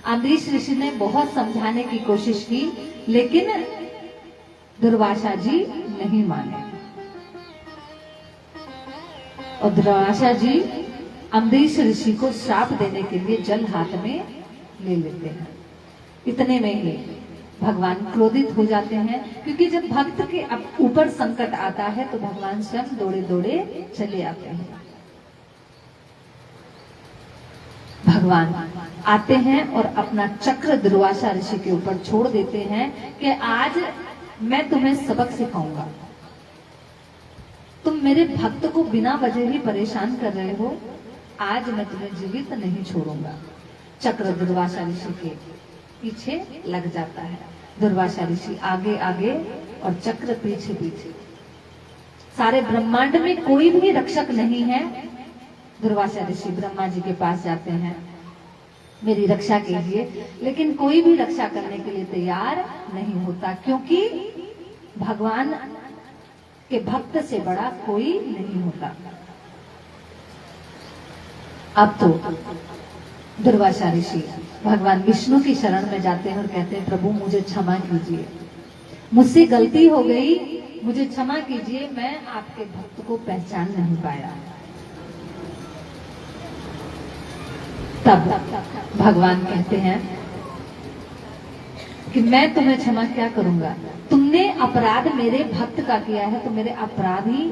अम्बरीश ऋषि ने बहुत समझाने की कोशिश की लेकिन दुर्वासा जी नहीं माने और दुर्वासा जी अम्बरीश ऋषि को श्राप देने के लिए जल हाथ में ले लेते हैं। इतने में ही भगवान क्रोधित हो जाते हैं, क्योंकि जब भक्त के ऊपर संकट आता है तो भगवान स्वयं दौड़े दौड़े चले आते हैं। भगवान आते हैं और अपना चक्र दुर्वासा ऋषि के ऊपर छोड़ देते हैं कि आज मैं तुम्हें सबक सिखाऊंगा। तुम मेरे भक्त को बिना वजह ही परेशान कर रहे हो, आज मैं तुम्हें जीवित नहीं छोड़ूंगा। चक्र दुर्वासा ऋषि के पीछे लग जाता है। दुर्वासा ऋषि आगे आगे और चक्र पीछे पीछे। सारे ब्रह्मांड में कोई भी रक्षक नहीं है। दुर्वासा ऋषि ब्रह्मा जी के पास जाते हैं, मेरी रक्षा कीजिए, लेकिन कोई भी रक्षा करने के लिए तैयार नहीं होता, क्योंकि भगवान के भक्त से बड़ा कोई नहीं होता। अब तो दुर्वासा ऋषि भगवान विष्णु की शरण में जाते हैं और कहते हैं, प्रभु मुझे क्षमा कीजिए, मुझसे गलती हो गई, मुझे क्षमा कीजिए, मैं आपके भक्त को पहचान नहीं पाया। तब भगवान कहते हैं कि मैं तुम्हें क्षमा क्या करूंगा, तुमने अपराध मेरे भक्त का किया है तो मेरे अपराधी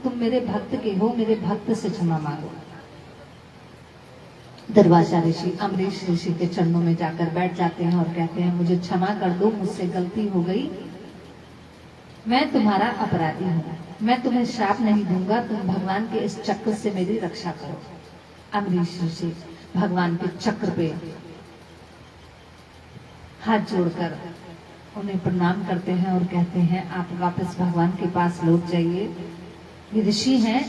तुम मेरे भक्त के हो, मेरे भक्त से क्षमा मांगो। दुर्वासा ऋषि अम्बरीश ऋषि के चरणों में जाकर बैठ जाते हैं और कहते हैं, मुझे क्षमा कर दो, मुझसे गलती हो गई, मैं तुम्हारा अपराधी हूं, मैं तुम्हें श्राप नहीं दूंगा, तुम भगवान के इस चक्र से मेरी रक्षा करो। अम्बरीश ऋषि भगवान के चक्र पे हाथ जोड़कर उन्हें प्रणाम करते हैं और कहते हैं आप वापस भगवान के पास लौट जाइए। ये ऋषि हैं,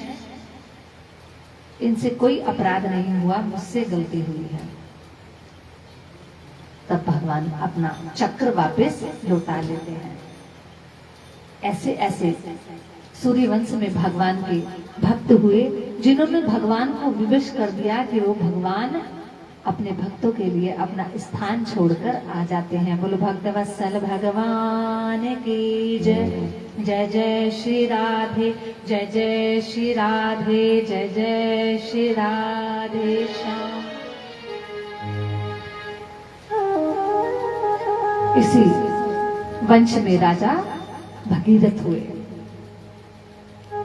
इनसे कोई अपराध नहीं हुआ, मुझसे गलती हुई है। तब भगवान अपना चक्र वापस लौटा लेते हैं। ऐसे ऐसे सूर्यवंश में भगवान के भक्त हुए जिन्होंने भगवान को विवश कर दिया कि वो भगवान अपने भक्तों के लिए अपना स्थान छोड़कर आ जाते हैं। बोलो भक्तवत्सल भगवान की जय। जय जय श्री राधे, जय जय श्री राधे, जय जय श्री राधे श्याम। इसी वंश में राजा भगीरथ हुए।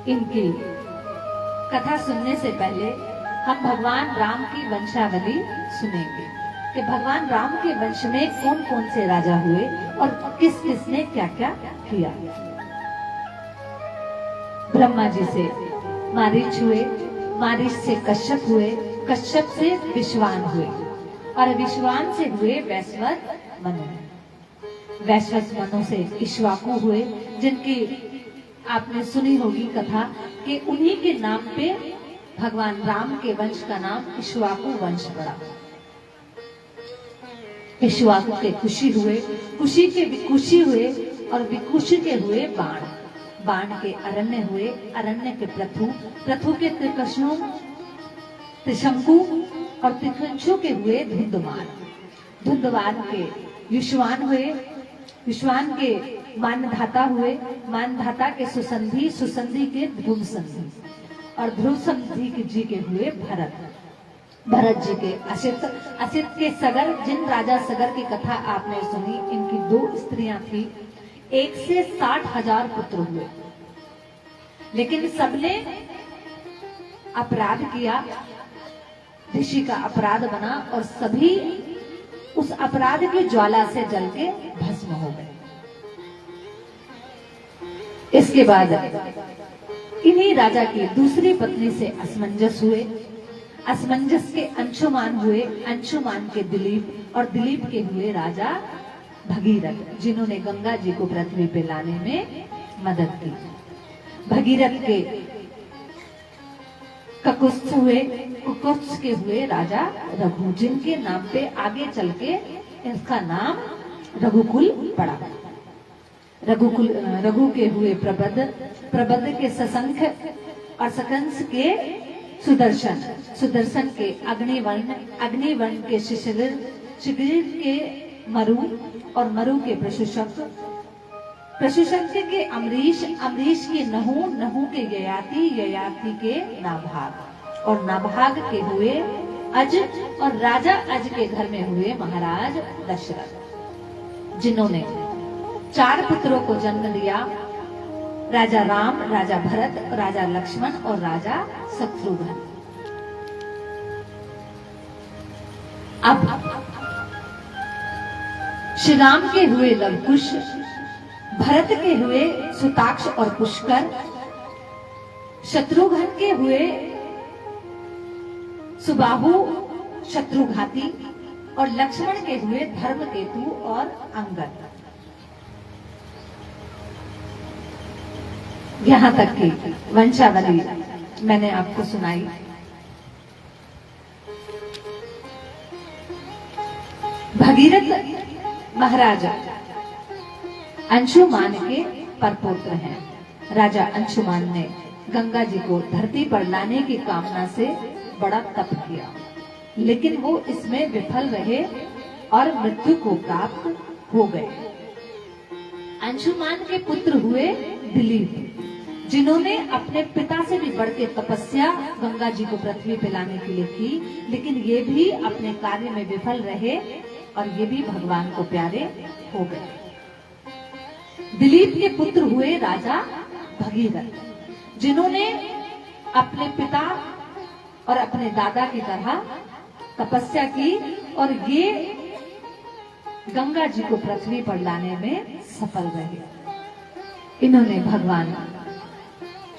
इनकी कथा सुनने से पहले हम भगवान राम की वंशावली सुनेंगे कि भगवान राम के वंश में कौन कौन से राजा हुए और किस किस ने क्या क्या किया। ब्रह्मा जी से मारीच हुए, मारीच से कश्यप हुए, कश्यप से विश्वान हुए और विश्वान से हुए वैश्वत मनु। वैश्वत मनु से इक्ष्वाकु हुए, जिनकी आपने सुनी होगी कथा कि उन्हीं के नाम पे भगवान राम के वंश का नाम इक्ष्वाकु वंश पड़ा। इक्ष्वाकु के कुशी हुए, कुशी के विकुशी हुए और विकुशी के हुए बाण, बाण के अरण्य हुए, अरण्य के पृथु, पृथु के त्रिकशु, त्रिशंकु और त्रिकंशु के हुए धुंधुमान, धुंधुमान के युष्वान हुए, युष्वान के मानधाता हुए, मानधाता के सुसंधि, सुसंधि के ध्रुव संधि और ध्रुव संधि जी के हुए भरत, भरत जी के असित, असित के सगर, जिन राजा सगर की कथा आपने सुनी, इनकी 2 स्त्रियां थी, 1 से 60,000 पुत्र हुए। लेकिन सबने अपराध किया, ऋषि का अपराध बना और सभी उस अपराध की ज्वाला से जल के भस्म हो गए। इसके बाद इन्हीं राजा की दूसरी पत्नी से असमंजस हुए, असमंजस के अंशुमान हुए, अंशुमान के दिलीप और दिलीप के हुए राजा भगीरथ, जिन्होंने गंगा जी को पृथ्वी पे लाने में मदद की। भगीरथ के ककुत्स हुए, कुकुत्स के हुए राजा रघु, जिनके नाम पे आगे चल के इसका नाम रघुकुल पड़ा। रघुकुल, रघु के हुए प्रबद्ध, प्रबद्ध के सशंख और सकंस के सुदर्शन, सुदर्शन के अग्निवर्ण, अग्निवर्ण के शिशिर, शिशिर के मरु और मरु के प्रशुशक, प्रशुशक के अमरीश, अमरीश के नहु, नहु के ययाति, ययाति के नाभाग और नाभाग के हुए अज और राजा अज के घर में हुए महाराज दशरथ, जिन्होंने 4 पुत्रों को जन्म दिया, राजा राम, राजा भरत, राजा लक्ष्मण और राजा शत्रुघ्न। अब श्री राम के हुए लवकुश, भरत के हुए सुताक्ष और पुष्कर, शत्रुघ्न के हुए सुबाहु शत्रुघाती और लक्ष्मण के हुए धर्मकेतु और अंगद। यहां तक की वंशावली मैंने आपको सुनाई। भगीरथ महाराज अंशुमान के परपुत्र हैं। राजा अंशुमान ने गंगा जी को धरती पर लाने की कामना से बड़ा तप किया, लेकिन वो इसमें विफल रहे और मृत्यु को प्राप्त हो गए। अंशुमान के पुत्र हुए दिलीप, जिन्होंने अपने पिता से भी बढ़ के तपस्या गंगा जी को पृथ्वी पे लाने के लिए की, लेकिन ये भी अपने कार्य में विफल रहे और ये भी भगवान को प्यारे हो गए। दिलीप के पुत्र हुए राजा भगीरथ, जिन्होंने अपने पिता और अपने दादा की तरह तपस्या की और ये गंगा जी को पृथ्वी पर लाने में सफल रहे। इन्होंने भगवान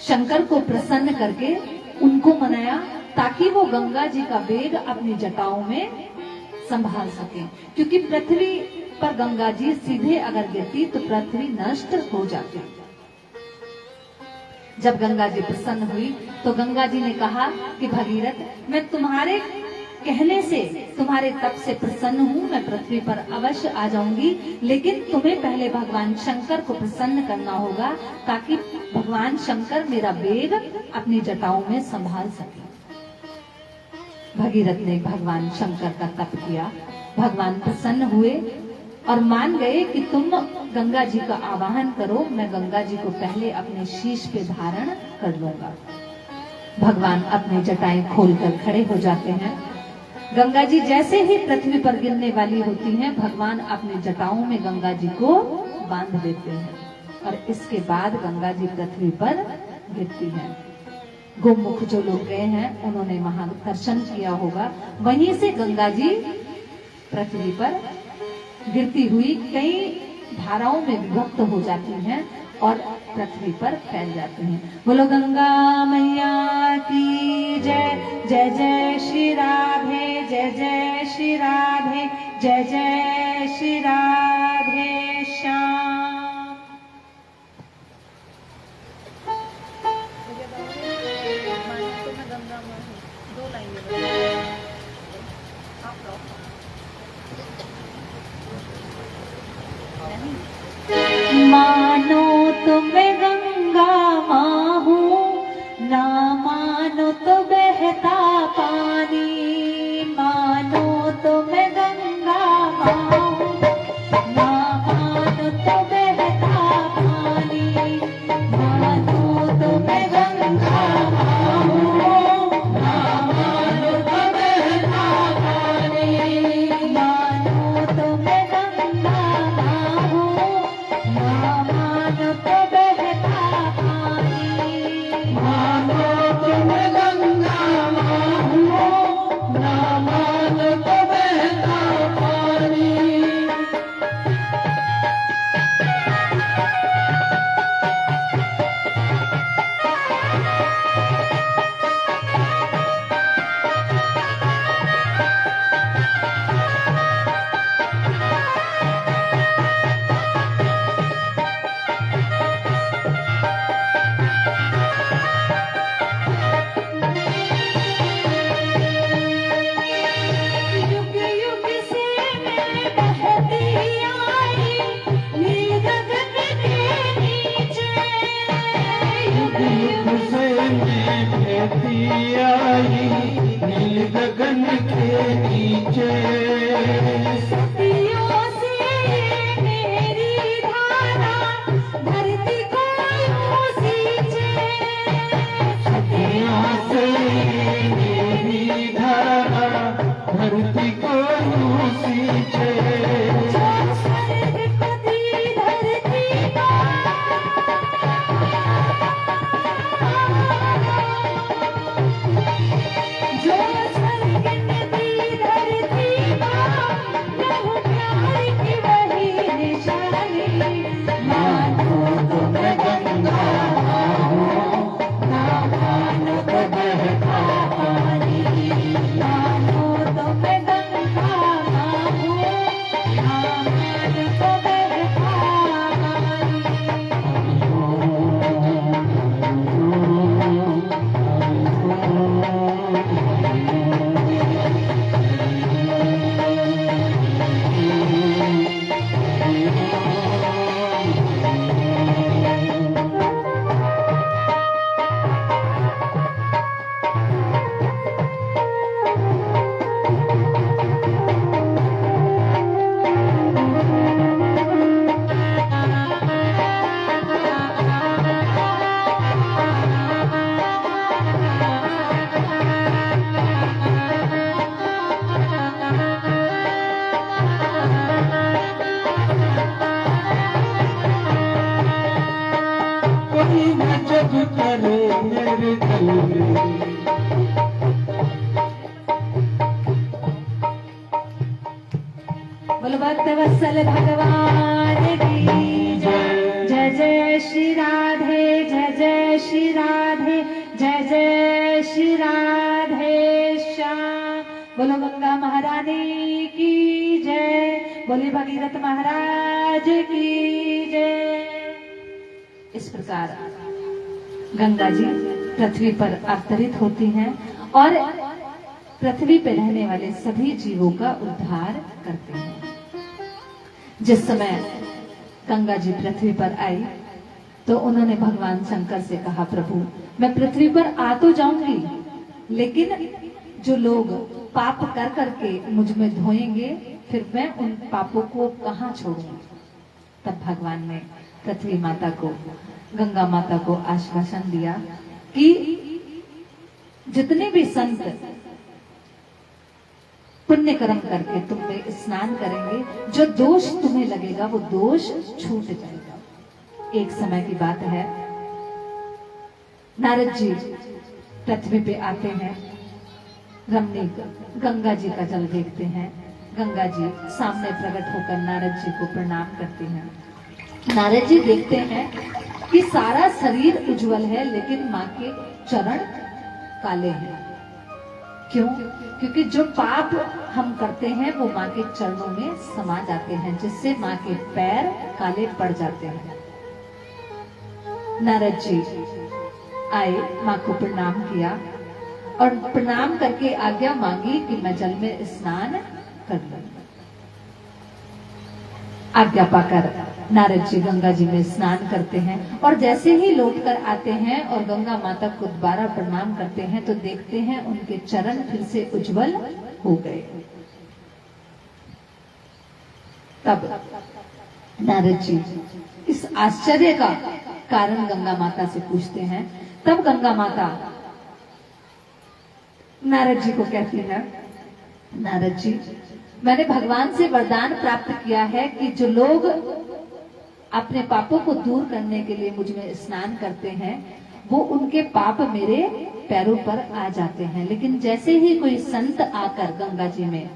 शंकर को प्रसन्न करके उनको मनाया ताकि वो गंगा जी का वेग अपनी जटाओं में संभाल सके, क्योंकि पृथ्वी पर गंगा जी सीधे अगर गिरती तो पृथ्वी नष्ट हो जाती। जब गंगा जी प्रसन्न हुई तो गंगा जी ने कहा कि भगीरथ, मैं तुम्हारे कहने से, तुम्हारे तप से प्रसन्न हूँ, मैं पृथ्वी पर अवश्य आ जाऊंगी, लेकिन तुम्हें पहले भगवान शंकर को प्रसन्न करना होगा ताकि भगवान शंकर मेरा बेग अपनी जटाओं में संभाल सके। भगीरथ ने भगवान शंकर का तप किया, भगवान प्रसन्न हुए और मान गए कि तुम गंगा जी का आवाहन करो, मैं गंगा जी को पहले अपने शीश पे धारण कर लूंगा। भगवान अपनी जटाएं खोलकर खड़े हो जाते हैं। गंगा जी जैसे ही पृथ्वी पर गिरने वाली होती हैं, भगवान अपनी जटाओं में गंगा जी को बांध देते हैं और इसके बाद गंगा जी पृथ्वी पर गिरती हैं। गोमुख जो लोग गए हैं उन्होंने वहां दर्शन किया होगा। वहीं से गंगा जी पृथ्वी पर गिरती हुई कई धाराओं में विभक्त हो जाती हैं और पृथ्वी पर फैल जाती हैं। बोलो गंगा मैया की जय। जय जय श्री राधे, जय जय श्री राधे, जय जय श्री राधे श्याम। मानो तुम गंगा माँ हो, ना मानो तो बहता पानी। मानो तुम गंगा माँ हो, ना मानो तो बहता पानी। मानो तुम गंगा माँ हो, ना मानो तो बहता पानी। मानो तुम गंगा माँ हो, मानो तो बहता पानी। मानो तुम गंगा माँ हो, ना मानो तो बहता पानी। युग युग से मैं बहती आई, नील गगन के नीचे। युग युग युग से मैं बहती आई, नील गगन के नीचे। सदियों से मेरी धारा धरती को यूं सींचे। यहाँ से मेरी धारा धरती को यूं सींचे। जो स्वर्ग को दी धरती को, जो स्वर्ग ने दी धरती को, लहू प्यार की वही निशानी। मानो तुम गंगा माँ हो, ना मानो तो बहता पानी। मानो तुम गंगा माँ हो, ना मानो तो बहता पानी। कोई न जग करे मेरे दिल में। बोलो भक्त वत्सल भगवान की जय। जय जय श्री राधे, जय जय श्री राधे, जय जय श्री राधे श्याम। बोलो गंगा महारानी की जय, बोले भगीरथ महाराज की जय। इस प्रकार गंगा जी पृथ्वी पर अवतरित होती हैं और पृथ्वी पर रहने वाले सभी जीवों का उद्धार करते हैं। जिस समय गंगा जी पृथ्वी पर आई तो उन्होंने भगवान शंकर से कहा, प्रभु मैं पृथ्वी पर आ तो जाऊंगी, लेकिन जो लोग पाप कर करके मुझ में धोएंगे, फिर मैं उन पापों को कहाँ छोड़ूंगी। तब भगवान ने पृथ्वी माता को, गंगा माता को आश्वासन दिया कि जितने भी संत पुण्य कर्म करके तुम पे स्नान करेंगे, जो दोष तुम्हें लगेगा वो दोष छूट जाएगा। एक समय की बात है, नारद जी पृथ्वी पे आते हैं, रमणीक गंगा जी का जल देखते हैं। गंगा जी सामने प्रकट होकर नारद जी को प्रणाम करते हैं। नारद जी देखते हैं कि सारा शरीर उज्जवल है, लेकिन माँ के चरण काले हैं। क्यों? क्योंकि जो पाप हम करते हैं वो माँ के चरणों में समा जाते हैं, जिससे माँ के पैर काले पड़ जाते हैं। नारद जी आए, माँ को प्रणाम किया और प्रणाम करके आज्ञा मांगी कि मैं जल में स्नान कर लूं। आज्ञा पाकर नारद जी गंगा जी में स्नान करते हैं और जैसे ही लौटकर आते हैं और गंगा माता को दोबारा प्रणाम करते हैं तो देखते हैं उनके चरण फिर से उज्जवल हो गए। तब नारद जी इस आश्चर्य का कारण गंगा माता से पूछते हैं। तब गंगा माता नारद जी को कहती है, नारद जी मैंने भगवान से वरदान प्राप्त किया है कि जो लोग अपने पापों को दूर करने के लिए मुझ में स्नान करते हैं वो उनके पाप मेरे पैरों पर आ जाते हैं, लेकिन जैसे ही कोई संत आकर गंगा जी में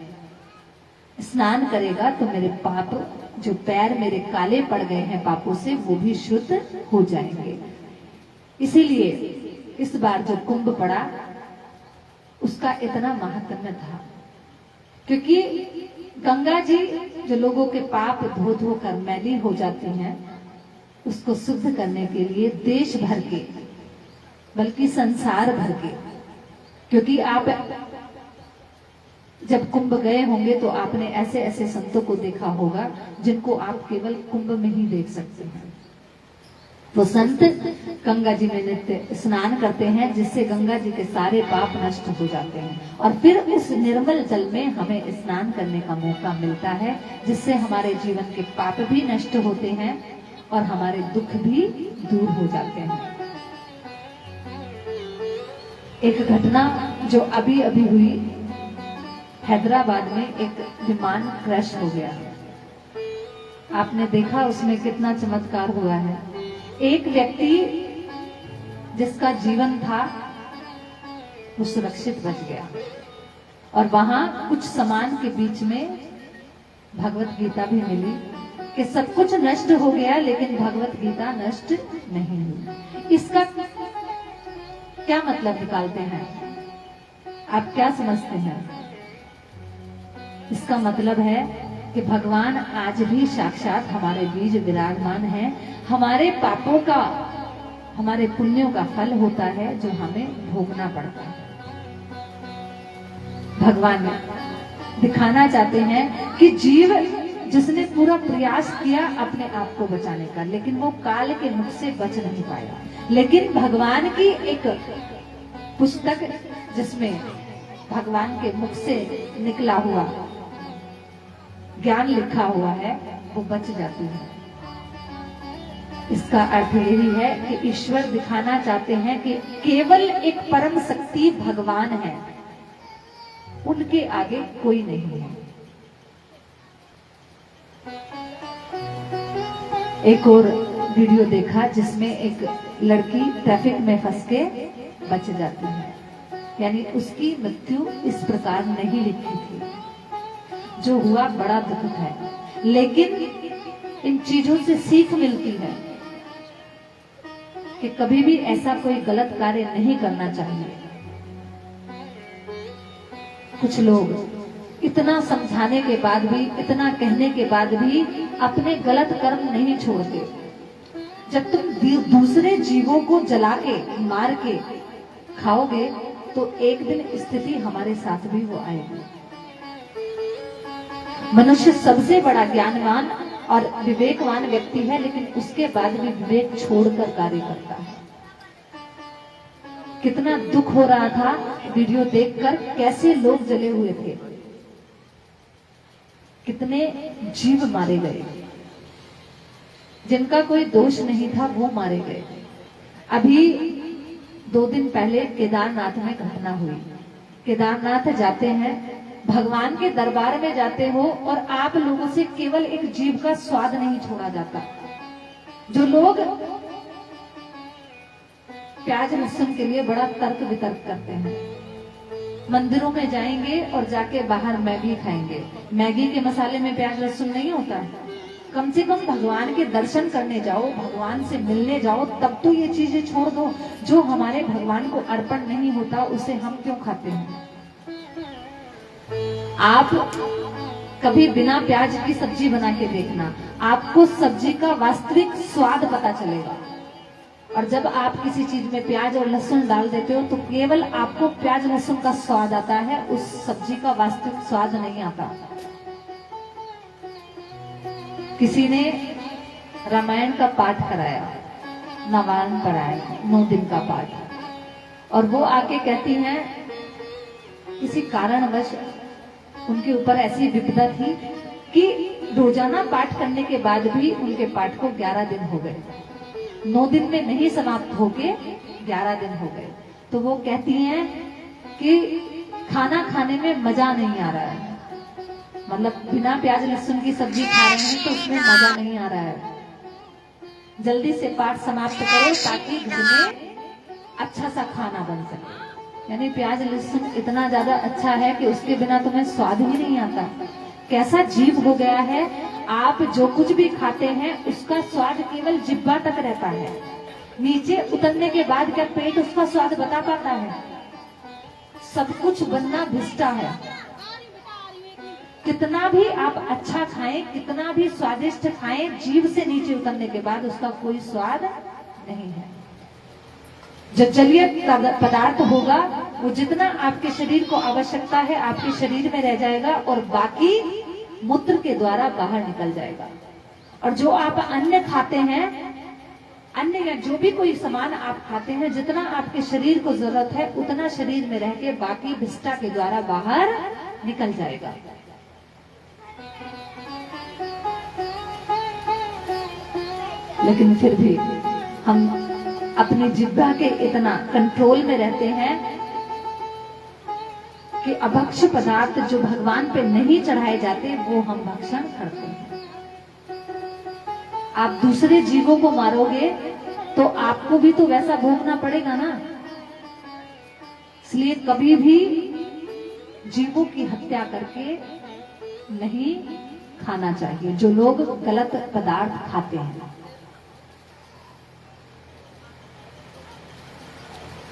स्नान करेगा तो मेरे पाप, जो पैर मेरे काले पड़ गए हैं पापों से, वो भी शुद्ध हो जाएंगे। इसीलिए इस बार जो कुंभ पड़ा उसका इतना महात्म्य था, क्योंकि गंगा जी जो लोगों के पाप धो धो कर मैली हो जाती हैं उसको शुद्ध करने के लिए देश भर के, बल्कि संसार भर के, क्योंकि आप जब कुंभ गए होंगे तो आपने ऐसे ऐसे संतों को देखा होगा जिनको आप केवल कुंभ में ही देख सकते हैं। वो संत गंगा जी में नित्य स्नान करते हैं, जिससे गंगा जी के सारे पाप नष्ट हो जाते हैं और फिर उस निर्मल जल में हमें स्नान करने का मौका मिलता है, जिससे हमारे जीवन के पाप भी नष्ट होते हैं और हमारे दुख भी दूर हो जाते हैं। एक घटना जो अभी अभी हुई, हैदराबाद में एक विमान क्रैश हो गया। आपने देखा उसमें कितना चमत्कार हुआ है। एक व्यक्ति जिसका जीवन था वो सुरक्षित बच गया और वहां कुछ सामान के बीच में भगवत गीता भी मिली कि सब कुछ नष्ट हो गया लेकिन भगवत गीता नष्ट नहीं हुई। इसका क्या मतलब निकालते हैं आप? क्या समझते हैं? इसका मतलब है कि भगवान आज भी साक्षात हमारे बीच विराजमान है। हमारे पापों का, हमारे पुण्यों का फल होता है जो हमें भोगना पड़ता है। भगवान दिखाना चाहते हैं कि जीव जिसने पूरा प्रयास किया अपने आप को बचाने का, लेकिन वो काल के मुख से बच नहीं पाया, लेकिन भगवान की एक पुस्तक जिसमें भगवान के मुख से निकला हुआ ज्ञान लिखा हुआ है वो बच जाती है। इसका अर्थ यही है कि ईश्वर दिखाना चाहते हैं कि केवल एक परम शक्ति भगवान है, उनके आगे कोई नहीं है। एक और वीडियो देखा जिसमें एक लड़की ट्रैफिक में फंस के बच जाती है, यानी उसकी मृत्यु इस प्रकार नहीं लिखी थी। जो हुआ बड़ा दुख है, लेकिन इन चीजों से सीख मिलती है कि कभी भी ऐसा कोई गलत कार्य नहीं करना चाहिए। कुछ लोग इतना समझाने के बाद भी, इतना कहने के बाद भी अपने गलत कर्म नहीं छोड़ते। जब तुम दूसरे जीवों को जला के, मार के खाओगे तो एक दिन स्थिति हमारे साथ भी वो आएगी। मनुष्य सबसे बड़ा ज्ञानवान और विवेकवान व्यक्ति है, लेकिन उसके बाद भी विवेक छोड़कर कार्य करता है। कितना दुख हो रहा था वीडियो देखकर, कैसे लोग जले हुए थे, कितने जीव मारे गए, जिनका कोई दोष नहीं था वो मारे गए। अभी 2 दिन पहले केदारनाथ में घटना हुई। केदारनाथ जाते हैं, भगवान के दरबार में जाते हो और आप लोगों से केवल एक जीव का स्वाद नहीं छोड़ा जाता। जो लोग प्याज लहसुन के लिए बड़ा तर्क वितर्क करते हैं, मंदिरों में जाएंगे और जाके बाहर मैगी खाएंगे। मैगी के मसाले में प्याज लहसुन नहीं होता है। कम से कम भगवान के दर्शन करने जाओ, भगवान से मिलने जाओ, तब तो ये चीजें छोड़ दो। जो हमारे भगवान को अर्पण नहीं होता उसे हम क्यों खाते हैं? आप कभी बिना प्याज की सब्जी बना के देखना, आपको सब्जी का वास्तविक स्वाद पता चलेगा। और जब आप किसी चीज में प्याज और लहसुन डाल देते हो तो केवल आपको प्याज लहसुन का स्वाद आता है, उस सब्जी का वास्तविक स्वाद नहीं आता। किसी ने रामायण का पाठ कराया, नवान पढ़ाया, 9 दिन का पाठ, और वो आके कहती हैं किसी कारणवश उनके ऊपर ऐसी विपदा थी कि रोजाना पाठ करने के बाद भी उनके पाठ को 11 दिन हो गए। 9 दिन में नहीं समाप्त होके 11 दिन हो गए। तो वो कहती हैं कि खाना खाने में मजा नहीं आ रहा है, मतलब बिना प्याज लहसुन की सब्जी खा रहे हैं तो उसमें मजा नहीं आ रहा है। जल्दी से पाठ समाप्त करो ताकि घर में अच्छा सा खाना बन सके। यानी प्याज लहसुन इतना ज्यादा अच्छा है कि उसके बिना तुम्हें स्वाद ही नहीं आता। कैसा जीव हो गया है, आप जो कुछ भी खाते हैं उसका स्वाद केवल जिह्वा तक रहता है, नीचे उतरने के बाद क्या पेट उसका स्वाद बता पाता है? सब कुछ बनना भिष्टा है। कितना भी आप अच्छा खाएं, कितना भी स्वादिष्ट खाएं, जीभ से नीचे उतरने के बाद उसका कोई स्वाद नहीं है। जो जलीय पदार्थ होगा वो जितना आपके शरीर को आवश्यकता है आपके शरीर में रह जाएगा और बाकी मूत्र के द्वारा बाहर निकल जाएगा। और जो आप अन्न खाते हैं, अन्न या जो भी कोई सामान आप खाते हैं, जितना आपके शरीर को जरूरत है उतना शरीर में रह के बाकी भिष्टा के द्वारा बाहर निकल जाएगा। लेकिन फिर भी हम अपनी जिह्वा के इतना कंट्रोल में रहते हैं कि अभक्ष पदार्थ जो भगवान पे नहीं चढ़ाए जाते वो हम भक्षण करते हैं। आप दूसरे जीवों को मारोगे तो आपको भी तो वैसा भोगना पड़ेगा ना। इसलिए कभी भी जीवों की हत्या करके नहीं खाना चाहिए जो लोग गलत पदार्थ खाते हैं।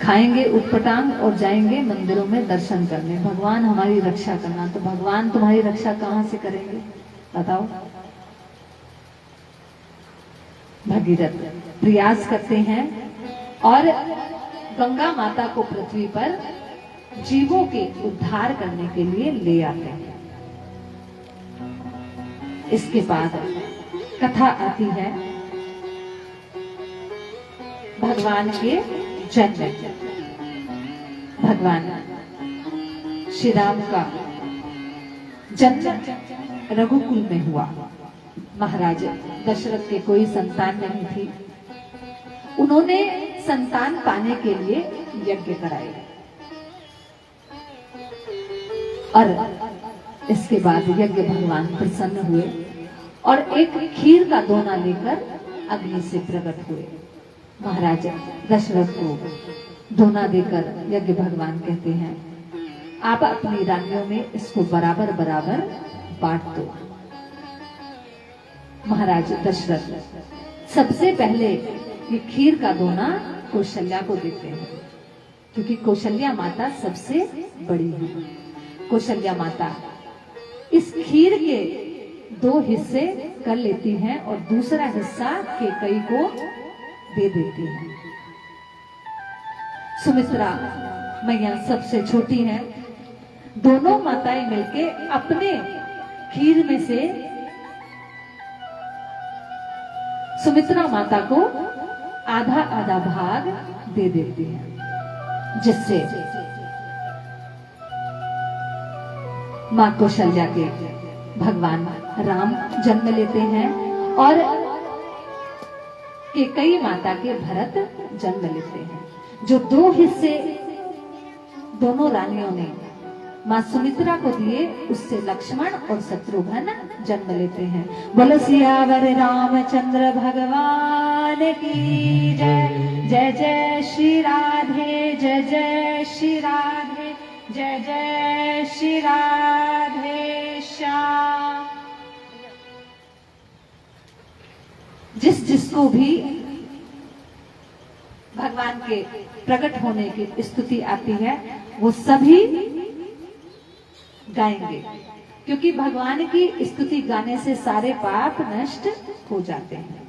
खाएंगे उटपटांग और जाएंगे मंदिरों में दर्शन करने, भगवान हमारी रक्षा करना। तो भगवान तुम्हारी रक्षा कहां से करेंगे बताओ? भगीरथ प्रयास करते हैं और गंगा माता को पृथ्वी पर जीवों के उद्धार करने के लिए ले आते हैं। इसके बाद कथा आती है भगवान के जन्म। भगवान श्री राम का जन्म रघुकुल में हुआ। महाराज दशरथ के कोई संतान नहीं थी। उन्होंने संतान पाने के लिए यज्ञ कराए और इसके बाद यज्ञ भगवान प्रसन्न हुए और एक खीर का दोना लेकर अग्नि से प्रकट हुए। महाराज दशरथ को दोना देकर यज्ञ भगवान कहते हैं आप अपनी रानियों में इसको बराबर बराबर बांट दो। महाराज दशरथ सबसे पहले ये खीर का दोना कौशल्या को देते हैं क्योंकि कौशल्या माता सबसे बड़ी है। कौशल्या माता इस खीर के 2 हिस्से कर लेती हैं और दूसरा हिस्सा कैकेयी को दे देती हैं। सुमित्रा मैया सबसे छोटी हैं। दोनों माताएं मिलके अपने खीर में से सुमित्रा माता को आधा आधा भाग दे देती हैं, जिससे मां कौशल्या के भगवान राम जन्म लेते हैं और कैकेयी माता के भरत जन्म लेते हैं। जो 2 हिस्से दोनों रानियों ने मां सुमित्रा को दिए, उससे लक्ष्मण और शत्रुघ्न जन्म लेते हैं। बोलो सियावर रामचंद्र भगवान की जय। जय जय श्री राधे, जय जय श्री राधे, जय जय श्री राधे श्याम। जिस जिसको भी भगवान के प्रकट होने की स्तुति आती है वो सभी गाएंगे, क्योंकि भगवान की स्तुति गाने से सारे पाप नष्ट हो जाते हैं।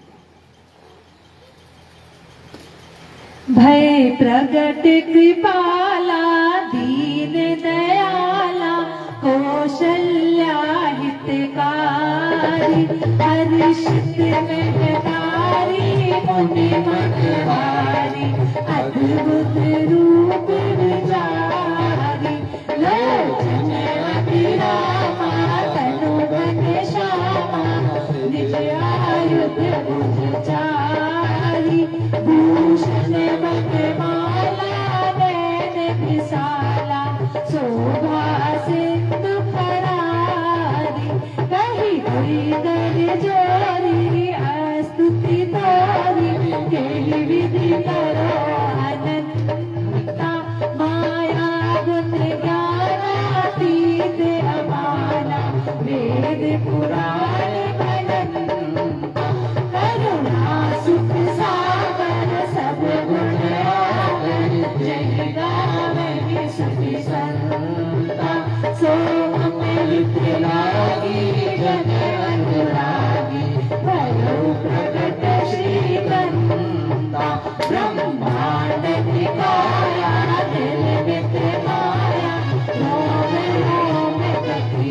भय प्रगट कृपाला दीन दयाला कौशल्या हितकारी हर्षित मेहतारी मुनि मनवारी अद्भुत रूप विचारी लोचन अभिरामा तनु बन श्यामा निज आयुध भुज चारी भूषण बटमाला नैन विशाला शोभा सिंधु फरारी कही कोई कर जोरी स्तुति तोरी केहि विधि करो अनंता माया गुण ज्ञानातीत अपाना वेद पुराण अनंता करुणा सुख सागर सब गुण आगर जय गावहि सुखी संता सो अमृत लागी जन अनुरागी भयो प्रकट श्री कंता ब्रह्मांड निकाया निर्मित माया रोम गति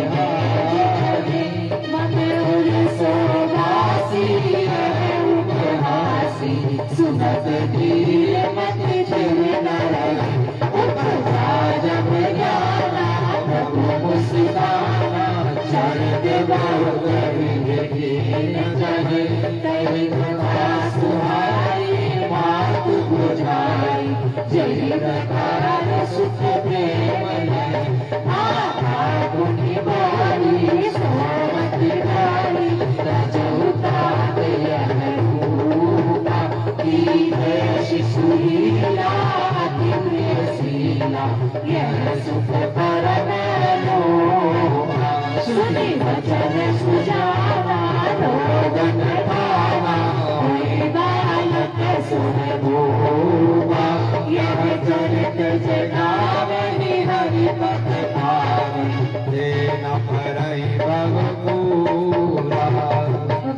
मन उर सोवासी उपहासी सुनत धीर मति उपजा जब ज्ञाना प्रभु मुस्काना चरित बहु कई कथा सुहाई मात बुझाई जय प्रकार सुख प्रेम माता गुनि बारी सोमति धारी रजौता रूपा की शिशु लीला अति प्रियशीला यह सुख परम लोभा सुनि वचन सुजाना रोदन भावा होई बालक सुन भोगा यह चरित जगावनि हरि पथ पावनि तेन परई भगपूरा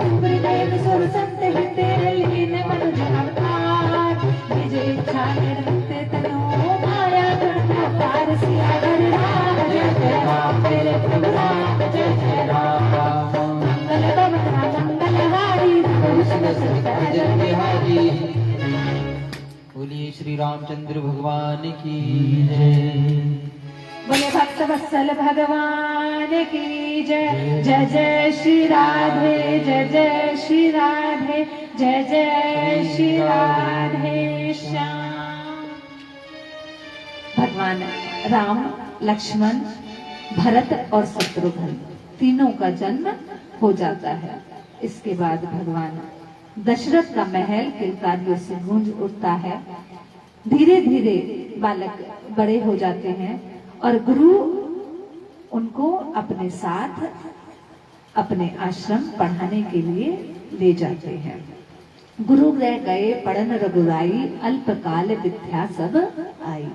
गुरुदेव सुर संत हिते लीन मनुज अवतार निज इच्छा निर्मित तनो माया गुण अपार सियावर राम जय जय राम तेरे प्रभु राम जय जय राम मंगल भवन मंगलहारी कृष्ण सहित जन बिहारी। बोलिए श्री रामचंद्र भगवान की जय। बोले भक्त वत्सल भगवान की जय। जय जय श्री राधे, जय जय श्री राधे, जय जय श्री राधे श्याम। भगवान राम, लक्ष्मण, भरत और शत्रुघ्न तीनों का जन्म हो जाता है। इसके बाद भगवान दशरथ का महल किलकारियों से गूंज उठता है। धीरे धीरे बालक बड़े हो जाते हैं और गुरु उनको अपने साथ अपने आश्रम पढ़ाने के लिए ले जाते हैं। गुरु रह गए पढ़न रघुराई, अल्पकाल विद्या सब आई।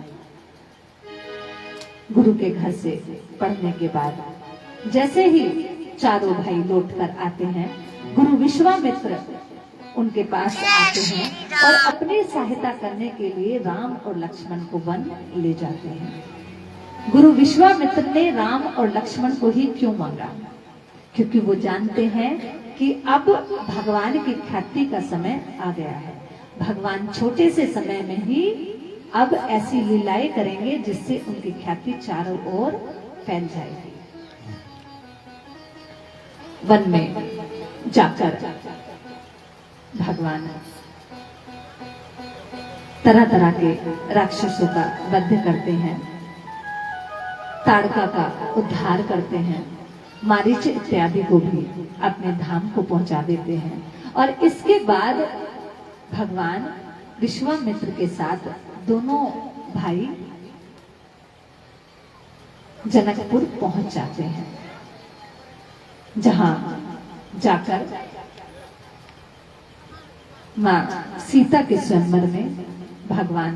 गुरु के घर से पढ़ने के बाद जैसे ही चारों भाई लौटकर आते हैं, गुरु विश्वामित्र उनके पास आते हैं और अपनी सहायता करने के लिए राम और लक्ष्मण को वन ले जाते हैं। गुरु विश्वामित्र ने राम और लक्ष्मण को ही क्यों मांगा? क्योंकि वो जानते हैं कि अब भगवान की ख्याति का समय आ गया है। भगवान छोटे से समय में ही अब ऐसी लीलाएं करेंगे जिससे उनकी ख्याति चारों ओर फैल जाएगी। वन में जाकर भगवान तरह तरह के राक्षसों का वध करते हैं, ताड़का का उद्धार करते हैं, मारीच इत्यादि को भी अपने धाम को पहुंचा देते हैं। और इसके बाद भगवान विश्वामित्र के साथ दोनों भाई जनकपुर पहुंच जाते हैं, जहां जाकर मां सीता के स्वयंवर में भगवान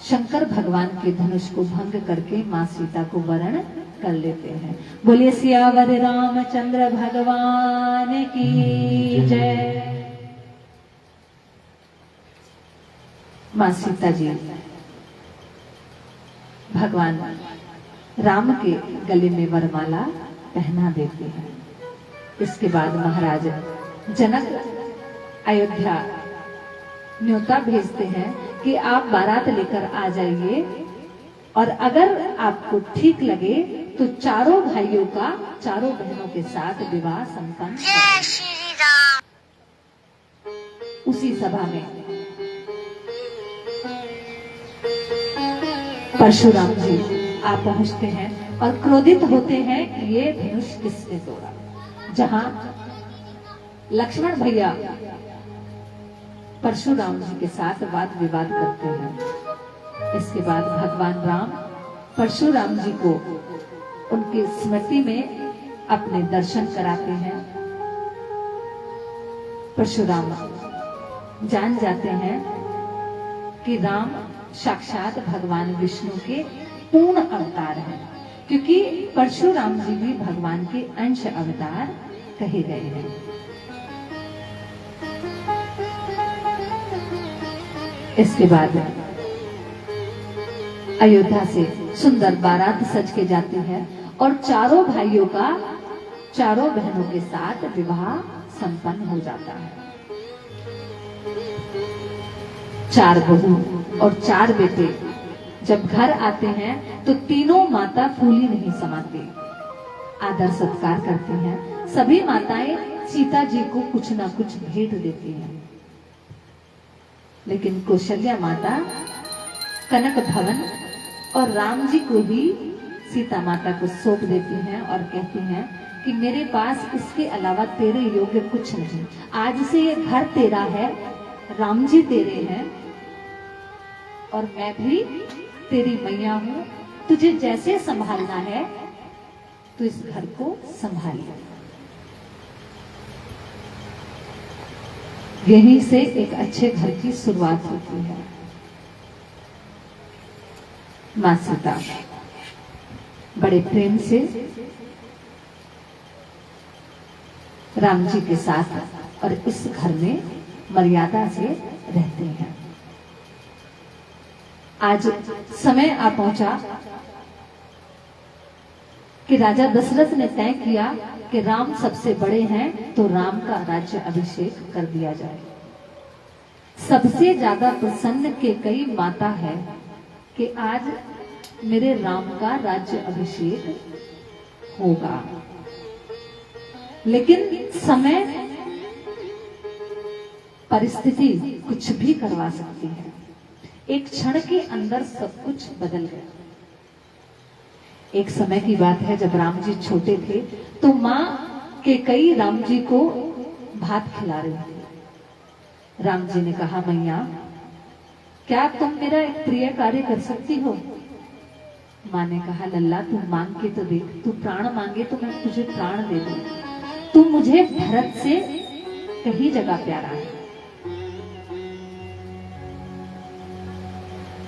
शंकर भगवान के धनुष को भंग करके मां सीता को वरण कर लेते हैं। बोलिए सियावर रामचंद्र भगवान की जय। मां सीता जी भगवान राम के गले में वरमाला पहना देती हैं। इसके बाद महाराज जनक अयोध्या न्योता भेजते हैं कि आप बारात लेकर आ जाइए और अगर आपको ठीक लगे तो चारों भाइयों का चारों बहनों के साथ विवाह संपन्न जय करें। श्री राम। उसी सभा में परशुराम जी आ पहुंचते हैं और क्रोधित होते हैं कि ये धनुष किसने तोड़ा। जहां लक्ष्मण भैया परशुराम जी के साथ वाद विवाद करते हैं। इसके बाद भगवान राम परशुराम जी को उनकी स्मृति में अपने दर्शन कराते हैं। परशुराम जान जाते हैं कि राम साक्षात भगवान विष्णु के पूर्ण अवतार हैं, क्योंकि परशुराम जी भी भगवान के अंश अवतार कहे गए हैं। इसके बाद अयोध्या से सुंदर बारात सज के जाती है और चारों भाइयों का चारों बहनों के साथ विवाह संपन्न हो जाता है। 4 बहू और 4 बेटे जब घर आते हैं तो तीनों माता फूली नहीं समाती, आदर सत्कार करती हैं। सभी माताएं सीता जी को कुछ ना कुछ भेंट देती हैं, लेकिन कौशल्या माता कनक भवन और राम जी को भी सीता माता को सौंप देती हैं और कहती हैं कि मेरे पास इसके अलावा तेरे योग्य कुछ नहीं। आज से ये घर तेरा है, राम जी तेरे हैं और मैं भी तेरी मैया हूं। तुझे जैसे संभालना है तो इस घर को संभाल ले। यहीं से एक अच्छे घर की शुरुआत होती है। मां सीता बड़े प्रेम से राम जी के साथ और इस घर में मर्यादा से रहते हैं। आज समय आ पहुंचा कि राजा दशरथ ने तय किया कि राम सबसे बड़े हैं तो राम का राज्य अभिषेक कर दिया जाए। सबसे ज्यादा प्रसन्न के कई माता है कि आज मेरे राम का राज्य अभिषेक होगा, लेकिन समय परिस्थिति कुछ भी करवा सकती है। एक क्षण के अंदर सब कुछ बदल गया। एक समय की बात है जब राम जी छोटे थे तो मां कैकेयी राम जी को भात खिला रही थी। राम जी ने कहा, मैया क्या तुम मेरा एक प्रिय कार्य कर सकती हो? मां ने कहा, लल्ला तू मांग के तो देख, तू प्राण मांगे तो मैं तुझे प्राण दे दूं। तू मुझे भरत से कहीं जगह प्यारा है।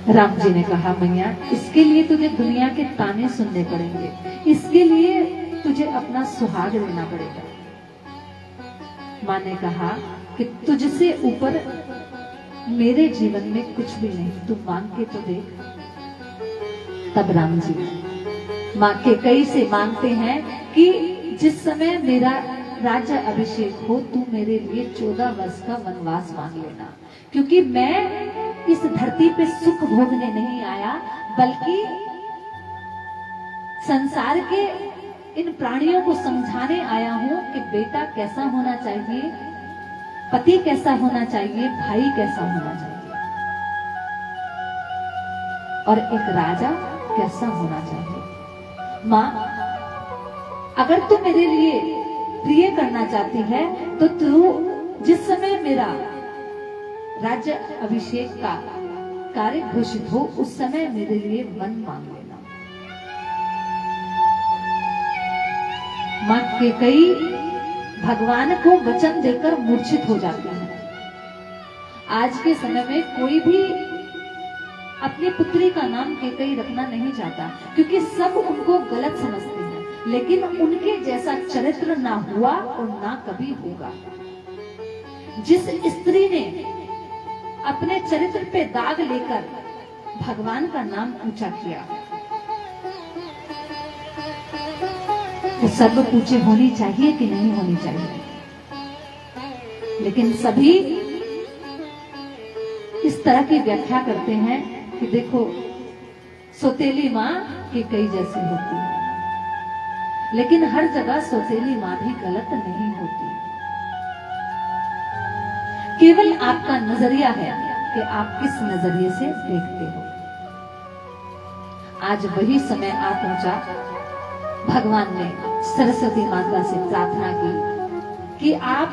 राम जी ने कहा, मैया इसके लिए तुझे दुनिया के ताने सुनने पड़ेंगे, इसके लिए तुझे अपना सुहाग देना पड़ेगा। माँ ने कहा कि तुझसे ऊपर मेरे जीवन में कुछ भी नहीं, तू मांग के तो देख। तब राम जी माँ के कई से मांगते हैं कि जिस समय मेरा राज्य अभिषेक हो, तू मेरे लिए 14 वर्ष का वनवास मांग लेना, क्योंकि मैं इस धरती पे सुख भोगने नहीं आया, बल्कि संसार के इन प्राणियों को समझाने आया हूं कि बेटा कैसा होना चाहिए, पति कैसा होना चाहिए, भाई कैसा होना चाहिए, और एक राजा कैसा होना चाहिए। माँ, अगर तू मेरे लिए प्रिय करना चाहती है तो तू जिस समय मेरा राज्य अभिषेक का कार्य घोषित हो, उस समय मेरे लिए वन मांग लेना। मां कैकेयी भगवान को वचन देकर मूर्छित हो जाती है। आज के समय में कोई भी अपनी पुत्री का नाम कैकेयी रखना नहीं चाहता, क्योंकि सब उनको गलत समझते हैं, लेकिन उनके जैसा चरित्र ना हुआ और ना कभी होगा। जिस स्त्री ने अपने चरित्र पे दाग लेकर भगवान का नाम ऊंचा किया, वो सर्व पूज्य होनी चाहिए कि नहीं होनी चाहिए। लेकिन सभी इस तरह की व्याख्या करते हैं कि देखो, सौतेली माँ कैकेयी जैसी होती है, लेकिन हर जगह सौतेली माँ भी गलत नहीं होती। केवल आपका नजरिया है कि आप किस नजरिए से देखते हो। आज वही समय आ पहुंचा, भगवान ने सरस्वती माता से प्रार्थना की कि आप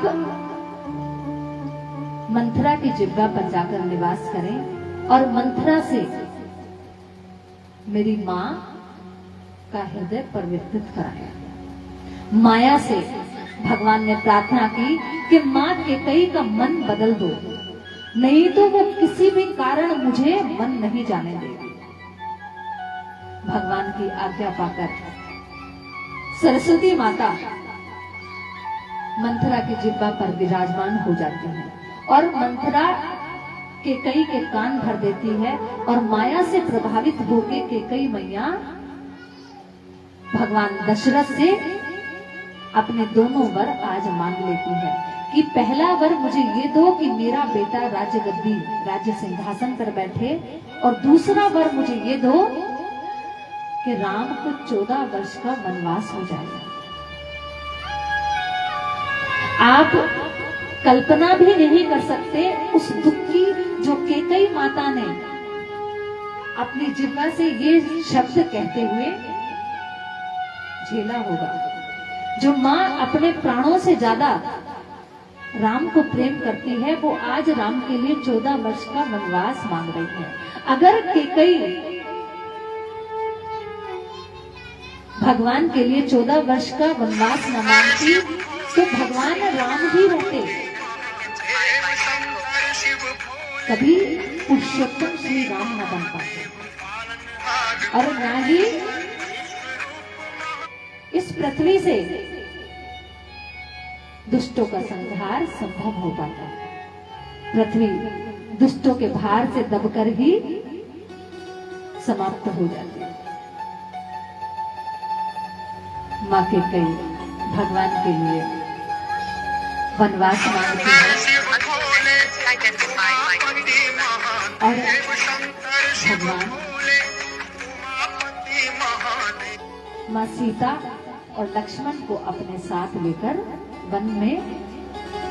मंथरा की जिह्वा पर जाकर निवास करें और मंथरा से मेरी मां का हृदय परिवर्तित कराया। माया से भगवान ने प्रार्थना की कि मां कैकेयी का मन बदल दो, नहीं तो वो किसी भी कारण मुझे मन नहीं जाने देगी। भगवान की आज्ञा पाकर सरस्वती माता मंथरा की जिह्वा पर विराजमान हो जाती है और मंथरा कैकेयी के कान भर देती है, और माया से प्रभावित होकर कैकेयी मैया भगवान दशरथ से अपने दोनों वर आज मांग लेती है कि पहला वर मुझे ये दो कि मेरा बेटा राज्य गद्दी, राज्य सिंहासन पर बैठे, और दूसरा वर मुझे ये दो कि राम को 14 वर्ष का वनवास हो जाएगा। आप कल्पना भी नहीं कर सकते उस दुख की जो कैकेयी माता ने अपनी जिह्वा से ये शब्द कहते हुए झेला होगा। जो माँ अपने प्राणों से ज्यादा राम को प्रेम करती है, वो आज राम के लिए 14 वर्ष का वनवास मांग रही है। अगर कैकेयी भगवान के लिए 14 वर्ष का वनवास न मांगती तो भगवान राम ही रहते, कभी पुरुषोत्तम श्री राम न बन पाते, और ना ही इस पृथ्वी से दुष्टों का संहार संभव हो पाता। पृथ्वी दुष्टों के भार से दबकर ही समाप्त हो जाती है। माँ कैकेयी भगवान के लिए वनवास मांगती है, और भगवान माँ सीता और लक्ष्मण को अपने साथ लेकर वन में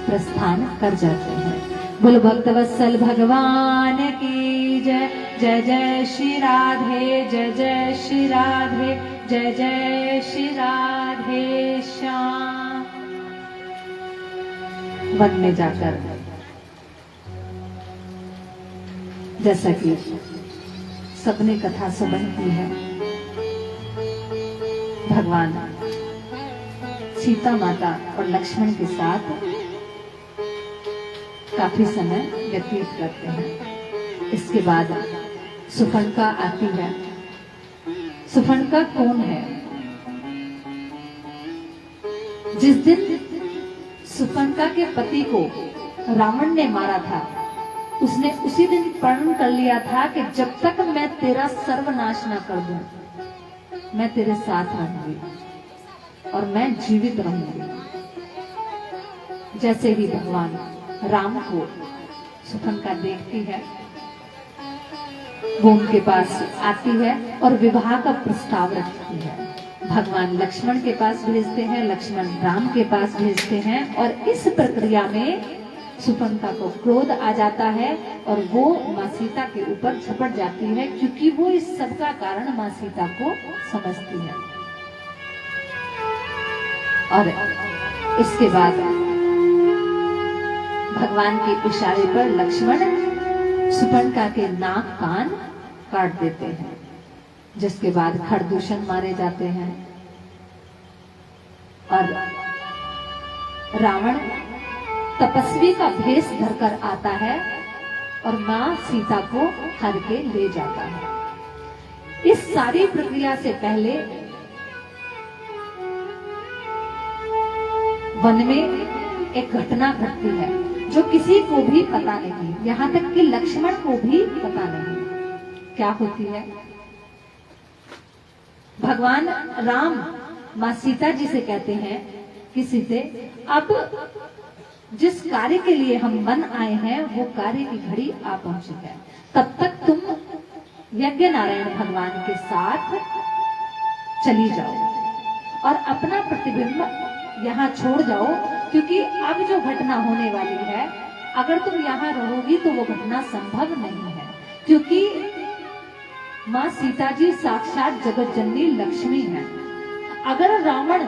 प्रस्थान कर जाते हैं। बोल भक्तवत्सल भगवान की जय। जय जय श्री राधे, जय जय श्री राधे, जय जय श्री राधे श्याम। वन में जाकर जैसा कि सबने कथा सुनी की है, भगवान सीता माता और लक्ष्मण के साथ काफी समय व्यतीत करते हैं। इसके बाद सुफनका आती है। सुफनका कौन है? जिस दिन सुफनका के पति को रावण ने मारा था, उसने उसी दिन प्रण कर लिया था कि जब तक मैं तेरा सर्वनाश ना कर दूं, मैं तेरे साथ रहूंगी और मैं जीवित रहूंगी। जैसे ही भगवान राम को सुफनका देखती है, वो उनके पास आती है और विवाह का प्रस्ताव रखती है। भगवान लक्ष्मण के पास भेजते हैं, लक्ष्मण राम के पास भेजते हैं, और इस प्रक्रिया में सुफनका को क्रोध आ जाता है और वो माँ सीता के ऊपर झपट जाती है, क्योंकि वो इस सब का कारण माँ सीता को समझती है। और इसके बाद भगवान के इशारे पर लक्ष्मण सुफनका के नाक कान काट देते हैं, जिसके बाद खरदूषण मारे जाते हैं और रावण तपस्वी का भेष धरकर आता है और मां सीता को हर के ले जाता है। इस सारी प्रक्रिया से पहले वन में एक घटना घटती है जो किसी को भी पता नहीं, यहां तक कि लक्ष्मण को भी पता नहीं। क्या होती है? भगवान राम मां सीता जी से कहते हैं कि सीते, अब जिस कार्य के लिए हम वन आए हैं वो कार्य की घड़ी आ पहुंची है। तब तक तुम यज्ञ नारायण भगवान के साथ चली जाओ और अपना प्रतिबिंब यहाँ छोड़ जाओ, क्योंकि अब जो घटना होने वाली है, अगर तुम यहाँ रहोगी तो वो घटना संभव नहीं है, क्योंकि माँ सीता जी साक्षात जगत जननी लक्ष्मी है। अगर रावण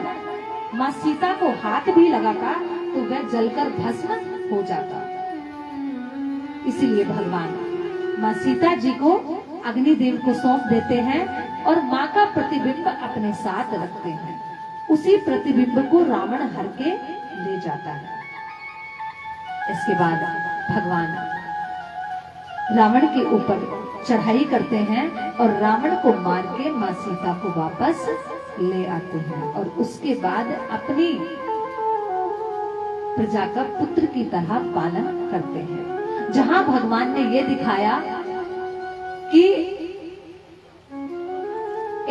माँ सीता को हाथ भी लगाता तो वह जलकर भस्म हो जाता। इसीलिए भगवान माँ सीता जी को अग्निदेव को सौंप देते हैं और माँ का प्रतिबिंब अपने साथ रखते हैं। उसी प्रतिबिंब को रावण हर के ले जाता है। इसके बाद भगवान रावण के ऊपर चढ़ाई करते हैं और रावण को मार के माँ सीता को वापस ले आते हैं और उसके बाद अपनी प्रजा का पुत्र की तरह पालन करते हैं। जहां भगवान ने यह दिखाया कि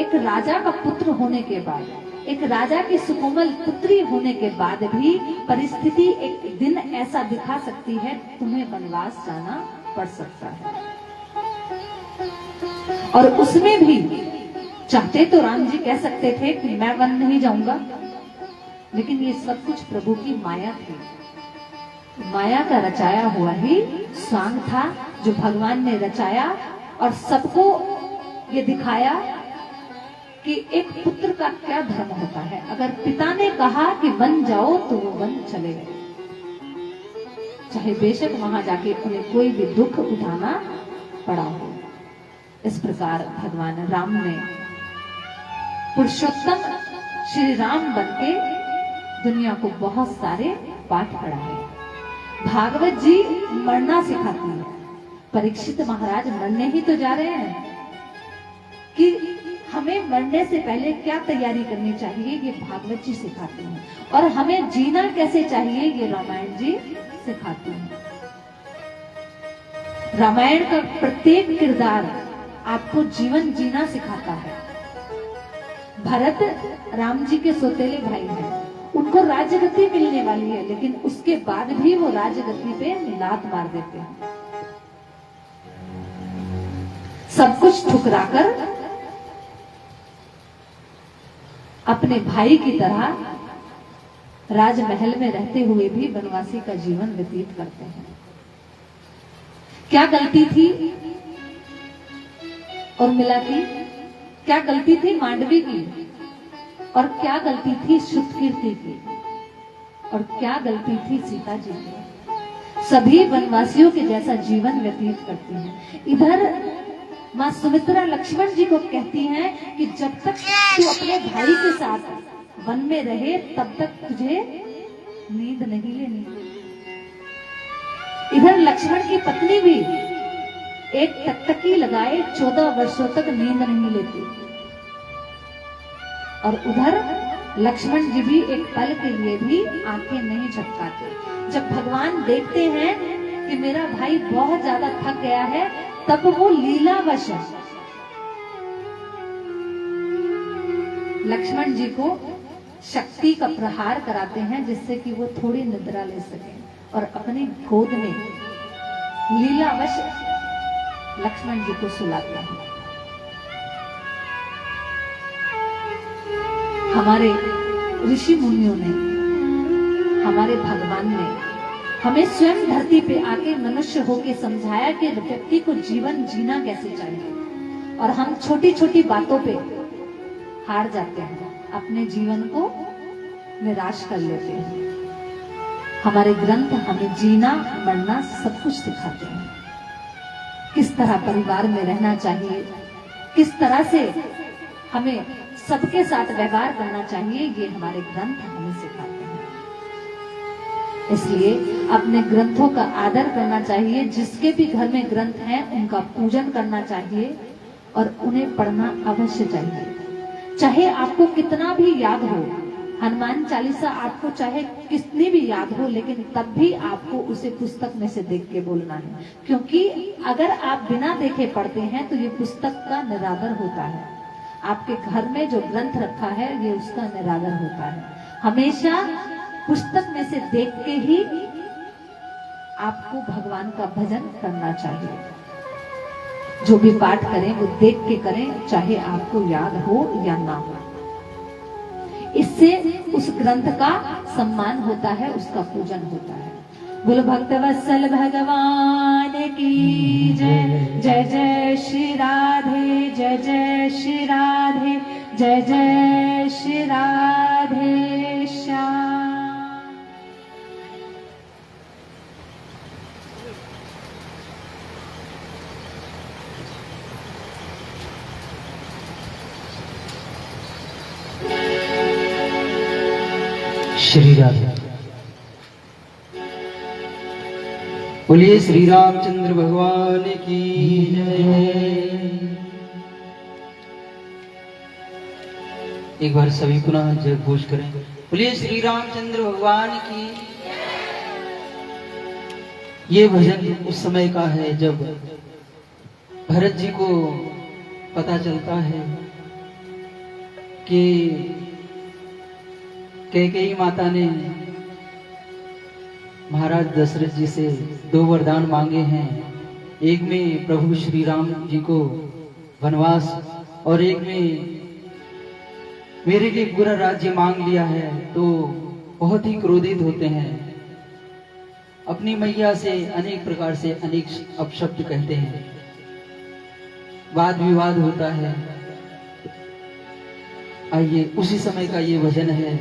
एक राजा का पुत्र होने के बाद, एक राजा की सुकोमल पुत्री होने के बाद भी परिस्थिति एक दिन ऐसा दिखा सकती है, तुम्हें वनवास जाना पड़ सकता है। और उसमें भी चाहते तो राम जी कह सकते थे कि मैं वन नहीं जाऊंगा, लेकिन ये सब कुछ प्रभु की माया थी। माया का रचाया हुआ ही स्वांग था जो भगवान ने रचाया और सबको ये दिखाया कि एक पुत्र का क्या धर्म होता है। अगर पिता ने कहा कि वन जाओ तो वो वन चले गए, चाहे बेशक वहां जाके उन्हें कोई भी दुख उठाना पड़ा हो। इस प्रकार भगवान राम ने पुरुषोत्तम श्री राम बनके दुनिया को बहुत सारे पाठ पढ़ाए। भागवत जी मरना सिखाती है। परीक्षित महाराज मरने ही तो जा रहे हैं, कि हमें मरने से पहले क्या तैयारी करनी चाहिए ये भागवत जी सिखाते हैं, और हमें जीना कैसे चाहिए ये रामायण जी सिखाते हैं। रामायण का प्रत्येक किरदार आपको जीवन जीना सिखाता है। भरत राम जी के सौतेले भाई हैं, उनको राजगद्दी मिलने वाली है, लेकिन उसके बाद भी वो राजगद्दी पे लात मार देते हैं। सब कुछ ठुकराकर अपने भाई की तरह राजमहल में रहते हुए भी वनवासी का जीवन व्यतीत करते हैं। क्या गलती थी उर्मिला की? क्या गलती थी मांडवी की? और क्या गलती थी श्रुतकीर्ति की? और क्या गलती थी सीता जी की? सभी वनवासियों के जैसा जीवन व्यतीत करती हैं। इधर माँ सुमित्रा लक्ष्मण जी को कहती हैं कि जब तक तू अपने भाई के साथ वन में रहे तब तक तुझे नींद नहीं लेनी। इधर लक्ष्मण की पत्नी भी एक टकटकी लगाए 14 वर्षों तक नींद नहीं लेती। और उधर लक्ष्मण जी भी एक पल के लिए भी आंखें नहीं झपकाते। जब भगवान देखते हैं कि मेरा भाई बहुत ज्यादा थक गया है, तब वो लीलावश लक्ष्मण जी को शक्ति का प्रहार कराते हैं, जिससे कि वो थोड़ी निद्रा ले सके, और अपनी गोद में लीलावश लक्ष्मण जी को सुलाते हैं। हमारे ऋषि मुनियों ने, हमारे भगवान ने हमें स्वयं धरती पे आके मनुष्य होके समझाया कि व्यक्ति को जीवन जीना कैसे चाहिए, और हम छोटी छोटी बातों पे हार जाते हैं, अपने जीवन को निराश कर लेते हैं। हमारे ग्रंथ हमें जीना मरना सब कुछ सिखाते हैं। किस तरह परिवार में रहना चाहिए, किस तरह से हमें सबके साथ व्यवहार करना चाहिए, ये हमारे ग्रंथ हमें सिखाते हैं। इसलिए अपने ग्रंथों का आदर करना चाहिए। जिसके भी घर में ग्रंथ हैं उनका पूजन करना चाहिए और उन्हें पढ़ना अवश्य चाहिए। चाहे आपको कितना भी याद हो, हनुमान चालीसा आपको चाहे कितनी भी याद हो, लेकिन तब भी आपको उसे पुस्तक में से देख के बोलना है, क्योंकि अगर आप बिना देखे पढ़ते हैं तो ये पुस्तक का निरादर होता है। आपके घर में जो ग्रंथ रखा है ये उसका निरादर होता है। हमेशा पुस्तक में से देख के ही आपको भगवान का भजन करना चाहिए। जो भी पाठ करें वो देख के करें, चाहे आपको याद हो या ना हो। इससे उस ग्रंथ का सम्मान होता है, उसका पूजन होता है। बोलो भक्तवत्सल भगवान की जय। जय जय श्री राधे, जय जय श्री राधे, जय जय श्री राधे श्याम। श्री राधे। बोलिए श्री रामचंद्र भगवान की जय। एक बार सभी पुनः जय घोष करें। बोलिए श्री रामचंद्र भगवान की। ये भजन उस समय का है जब भरत जी को पता चलता है कि कैकेयी माता ने महाराज दशरथ जी से 2 वरदान मांगे हैं। एक में प्रभु श्री राम जी को वनवास, और एक में मेरे लिए पूरा राज्य मांग लिया है। तो बहुत ही क्रोधित होते हैं, अपनी मैया से अनेक प्रकार से अनेक अपशब्द कहते हैं, वाद विवाद होता है। आइए उसी समय का ये भजन है।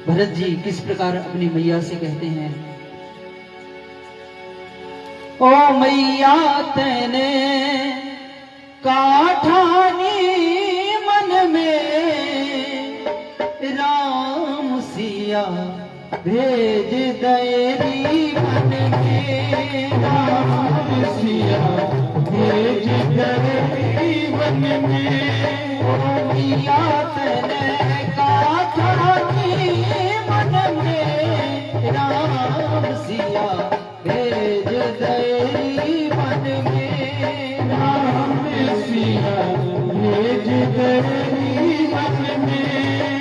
भरत जी किस प्रकार अपनी मैया से कहते हैं। ओ मैया तेने काठानी मन में, राम सिया भेज दयरी मन में, राम सिया भेज दयरी मन में। ओ मैया तेने काठानी मन में, राम सिया भेज दयरी मन में, राम सिया भेज दयरी मन में।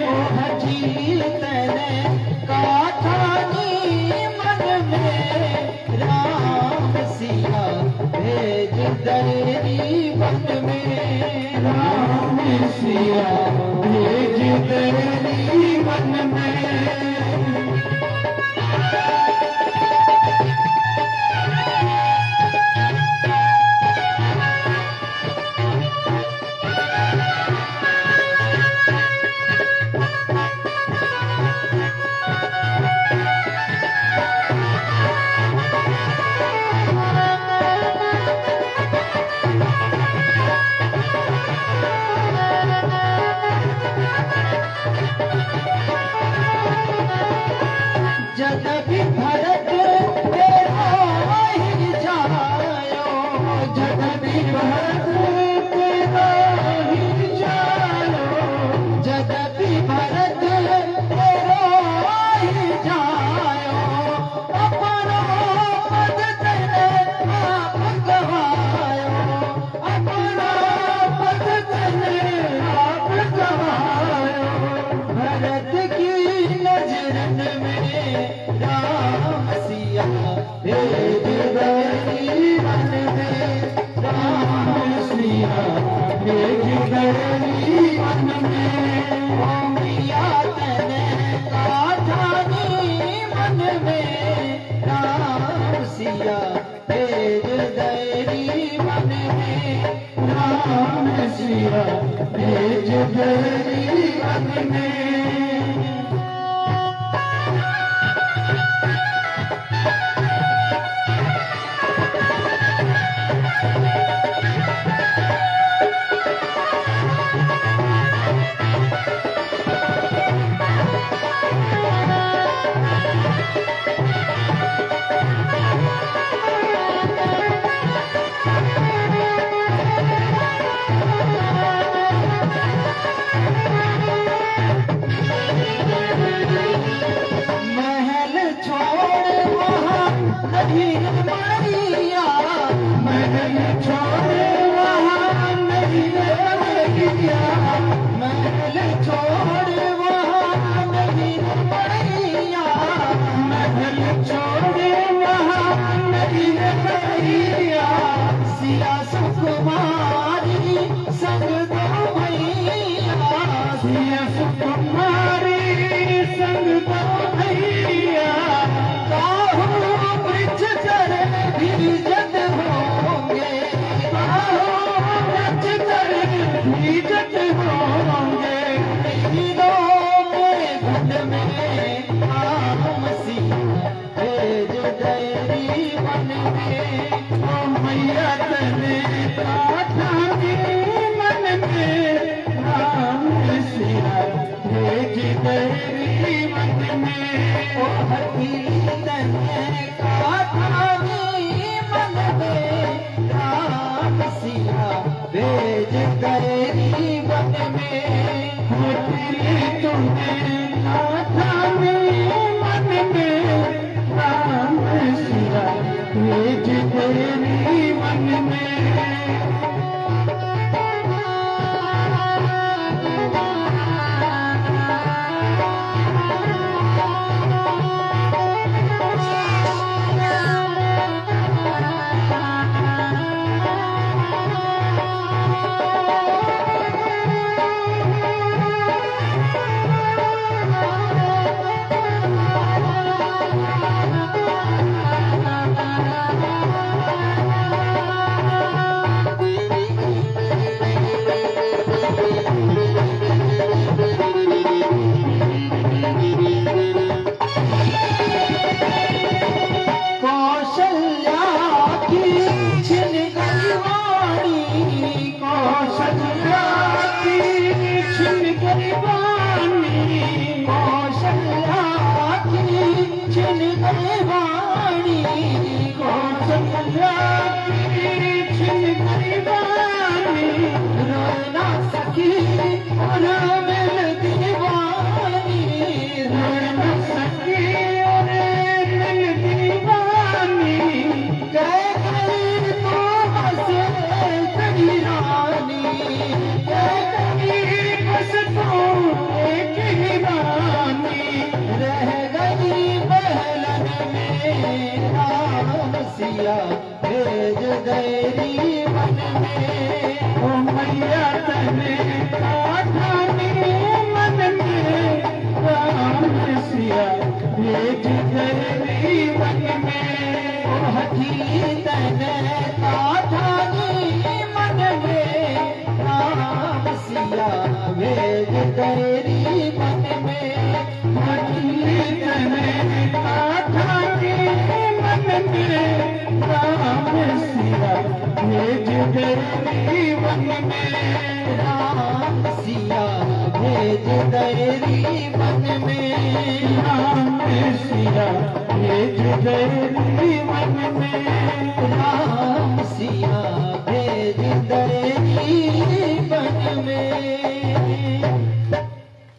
ओ हठी तेने काठानी मन में, राम सिया भेज दयरी मन में, राम सिया भेज दयरी मन में। सिया भेज गई वन में।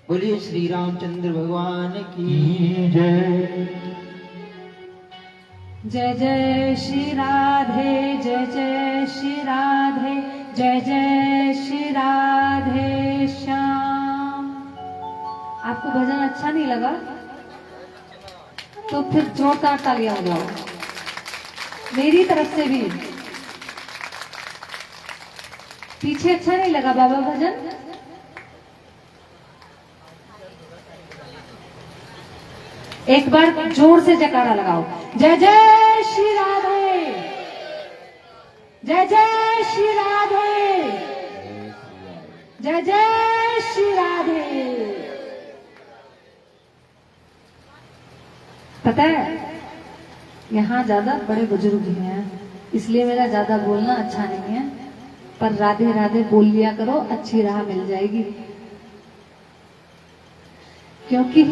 बोलिए श्री रामचंद्र भगवान की जय। जय जय श्री राधे, जय जय श्री राधे, जय जय श्री राधे श्याम। आपको भजन अच्छा नहीं लगा तो फिर जोरदार तालियां बजाओ मेरी तरफ से भी। पीछे अच्छा नहीं लगा बाबा भजन? एक बार जोर से जयकारा लगाओ, जय जय श्री राधे, जय जय श्री राधे। जय जय श्री राधे। पता है यहाँ ज्यादा बड़े बुजुर्ग हैं, इसलिए मेरा ज्यादा बोलना अच्छा नहीं है, पर राधे राधे बोल लिया करो, अच्छी राह मिल जाएगी। क्योंकि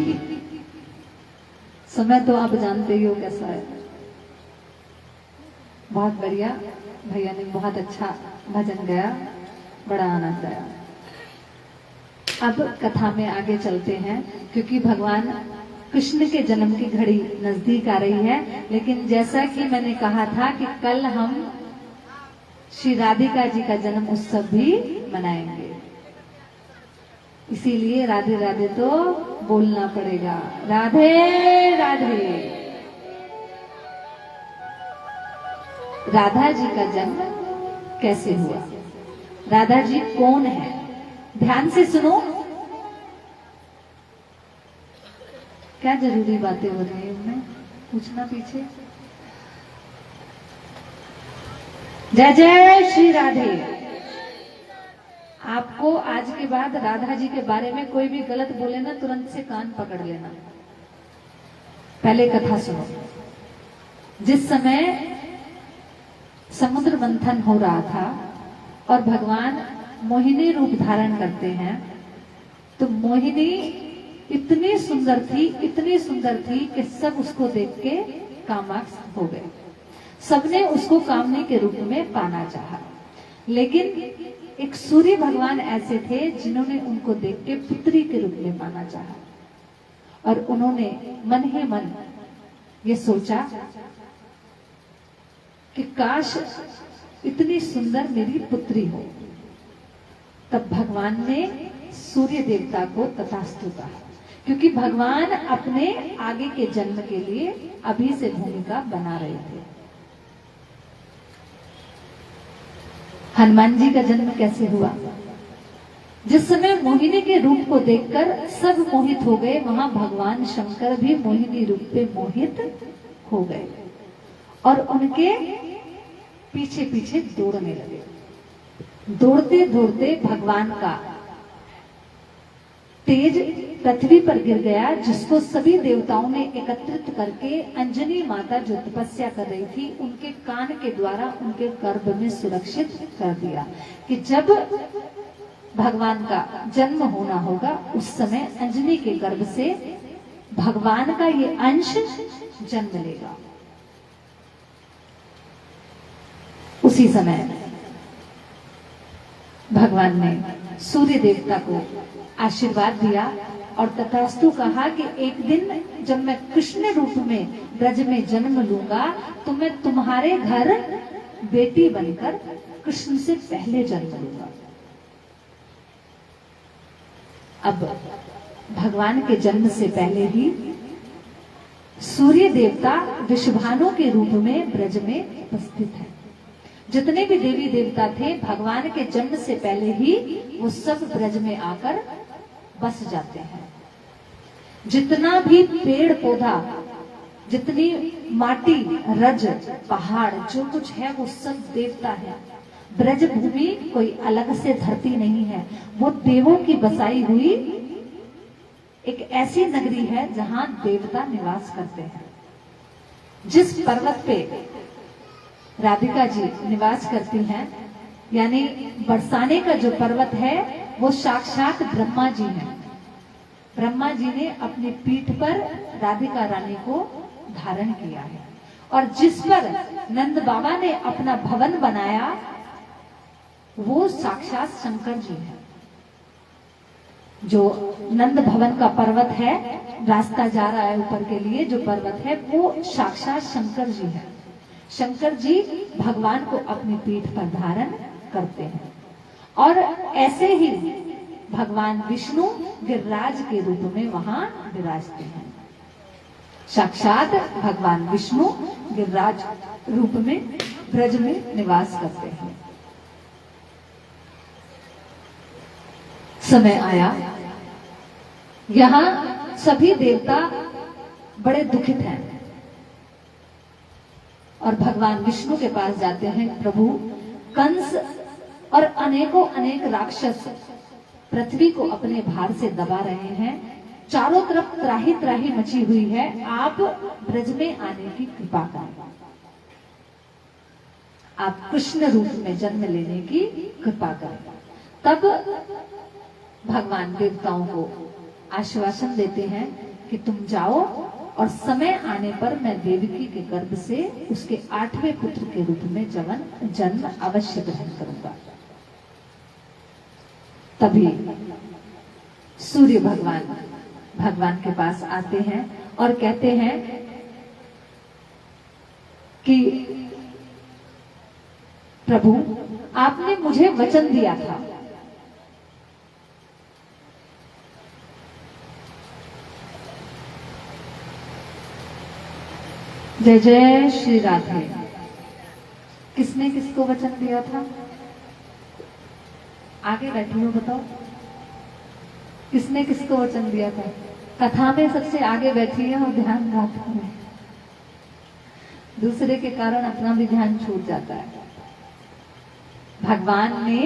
समय तो आप जानते ही हो कैसा है। बहुत बढ़िया, भैया ने बहुत अच्छा भजन गाया, बड़ा आनंद आया। अब कथा में आगे चलते हैं, क्योंकि भगवान कृष्ण के जन्म की घड़ी नजदीक आ रही है। लेकिन जैसा कि मैंने कहा था कि कल हम श्री राधिका जी का जन्म उत्सव भी मनाएंगे, इसीलिए राधे राधे तो बोलना पड़ेगा। राधे राधे। राधा जी का जन्म कैसे हुआ, राधा जी कौन है, ध्यान से सुनो। क्या जरूरी बातें हो रही है उनमें, पूछना पीछे। जय जय श्री राधे। आपको आज के बाद राधा जी के बारे में कोई भी गलत बोले ना, तुरंत से कान पकड़ लेना। पहले कथा सुनो। जिस समय समुद्र मंथन हो रहा था और भगवान मोहिनी रूप धारण करते हैं, तो मोहिनी इतनी सुंदर थी, इतनी सुंदर थी कि सब उसको देख के कामाक्ष हो गए। सबने उसको कामनी के रूप में पाना चाहा, लेकिन एक सूर्य भगवान ऐसे थे जिन्होंने उनको देख के पुत्री के रूप में पाना चाहा, और उन्होंने मन ही मन ये सोचा कि काश इतनी सुंदर मेरी पुत्री हो। तब भगवान ने सूर्य देवता को तथास्तु कहा, क्योंकि भगवान अपने आगे के जन्म के लिए अभी से भूमिका बना रहे थे। हनुमान जी का जन्म कैसे हुआ? जिस समय मोहिनी के रूप को देखकर सब मोहित हो गए, वहां भगवान शंकर भी मोहिनी रूप पे मोहित हो गए और उनके पीछे पीछे दौड़ने लगे। दौड़ते दौड़ते भगवान का तेज पृथ्वी पर गिर गया, जिसको सभी देवताओं ने एकत्रित करके अंजनी माता जो तपस्या कर रही थी, उनके कान के द्वारा उनके गर्भ में सुरक्षित कर दिया कि जब भगवान का जन्म होना होगा उस समय अंजनी के गर्भ से भगवान का ये अंश जन्म लेगा। उसी समय भगवान ने सूर्य देवता को आशीर्वाद दिया और तथास्तु कहा कि एक दिन जब मैं कृष्ण रूप में ब्रज में जन्म लूंगा तो मैं तुम्हारे घर बेटी बनकर कृष्ण से पहले जन्म लूंगा। अब भगवान के जन्म से पहले ही सूर्य देवता विश्वभानु के रूप में ब्रज में उपस्थित है। जितने भी देवी देवता थे भगवान के जन्म से पहले ही वो सब ब्रज में आकर बस जाते हैं। जितना भी पेड़ पौधा, जितनी माटी, रज, पहाड़, जो कुछ है वो सब देवता है। ब्रज भूमि कोई अलग से धरती नहीं है, वो देवों की बसाई हुई एक ऐसी नगरी है जहां देवता निवास करते हैं। जिस पर्वत पे राधिका जी निवास करती हैं, यानी बरसाने का जो पर्वत है वो साक्षात ब्रह्मा जी हैं। ब्रह्मा जी ने अपनी पीठ पर राधिका रानी को धारण किया है, और जिस पर नंद बाबा ने अपना भवन बनाया वो साक्षात शंकर जी हैं। जो नंद भवन का पर्वत है, रास्ता जा रहा है ऊपर के लिए, जो पर्वत है वो साक्षात शंकर जी है। शंकर जी भगवान को अपनी पीठ पर धारण करते हैं, और ऐसे ही भगवान विष्णु गिरिराज के रूप में वहां विराजते हैं। साक्षात भगवान विष्णु गिरिराज रूप में ब्रज में निवास करते हैं। समय आया, यहां सभी देवता बड़े दुखित हैं और भगवान विष्णु के पास जाते हैं। प्रभु, कंस और अनेकों अनेक राक्षस पृथ्वी को अपने भार से दबा रहे हैं, चारों तरफ त्राही त्राही मची हुई है, आप ब्रज में आने की कृपा करें, आप कृष्ण रूप में जन्म लेने की कृपा करें। तब भगवान देवताओं को आश्वासन देते हैं कि तुम जाओ और समय आने पर मैं देवकी के गर्भ से उसके 8वें पुत्र के रूप में जन्म अवश्य ग्रहण करूंगा। तभी सूर्य भगवान के पास आते हैं और कहते हैं कि प्रभु, आपने मुझे वचन दिया था जय जय श्री राधे। किसने किसको वचन दिया था? आगे बैठी हो, बताओ किसने किसको वचन दिया था? कथा में सबसे आगे बैठी है और ध्यान राधा में, दूसरे के कारण अपना भी ध्यान छूट जाता है। भगवान ने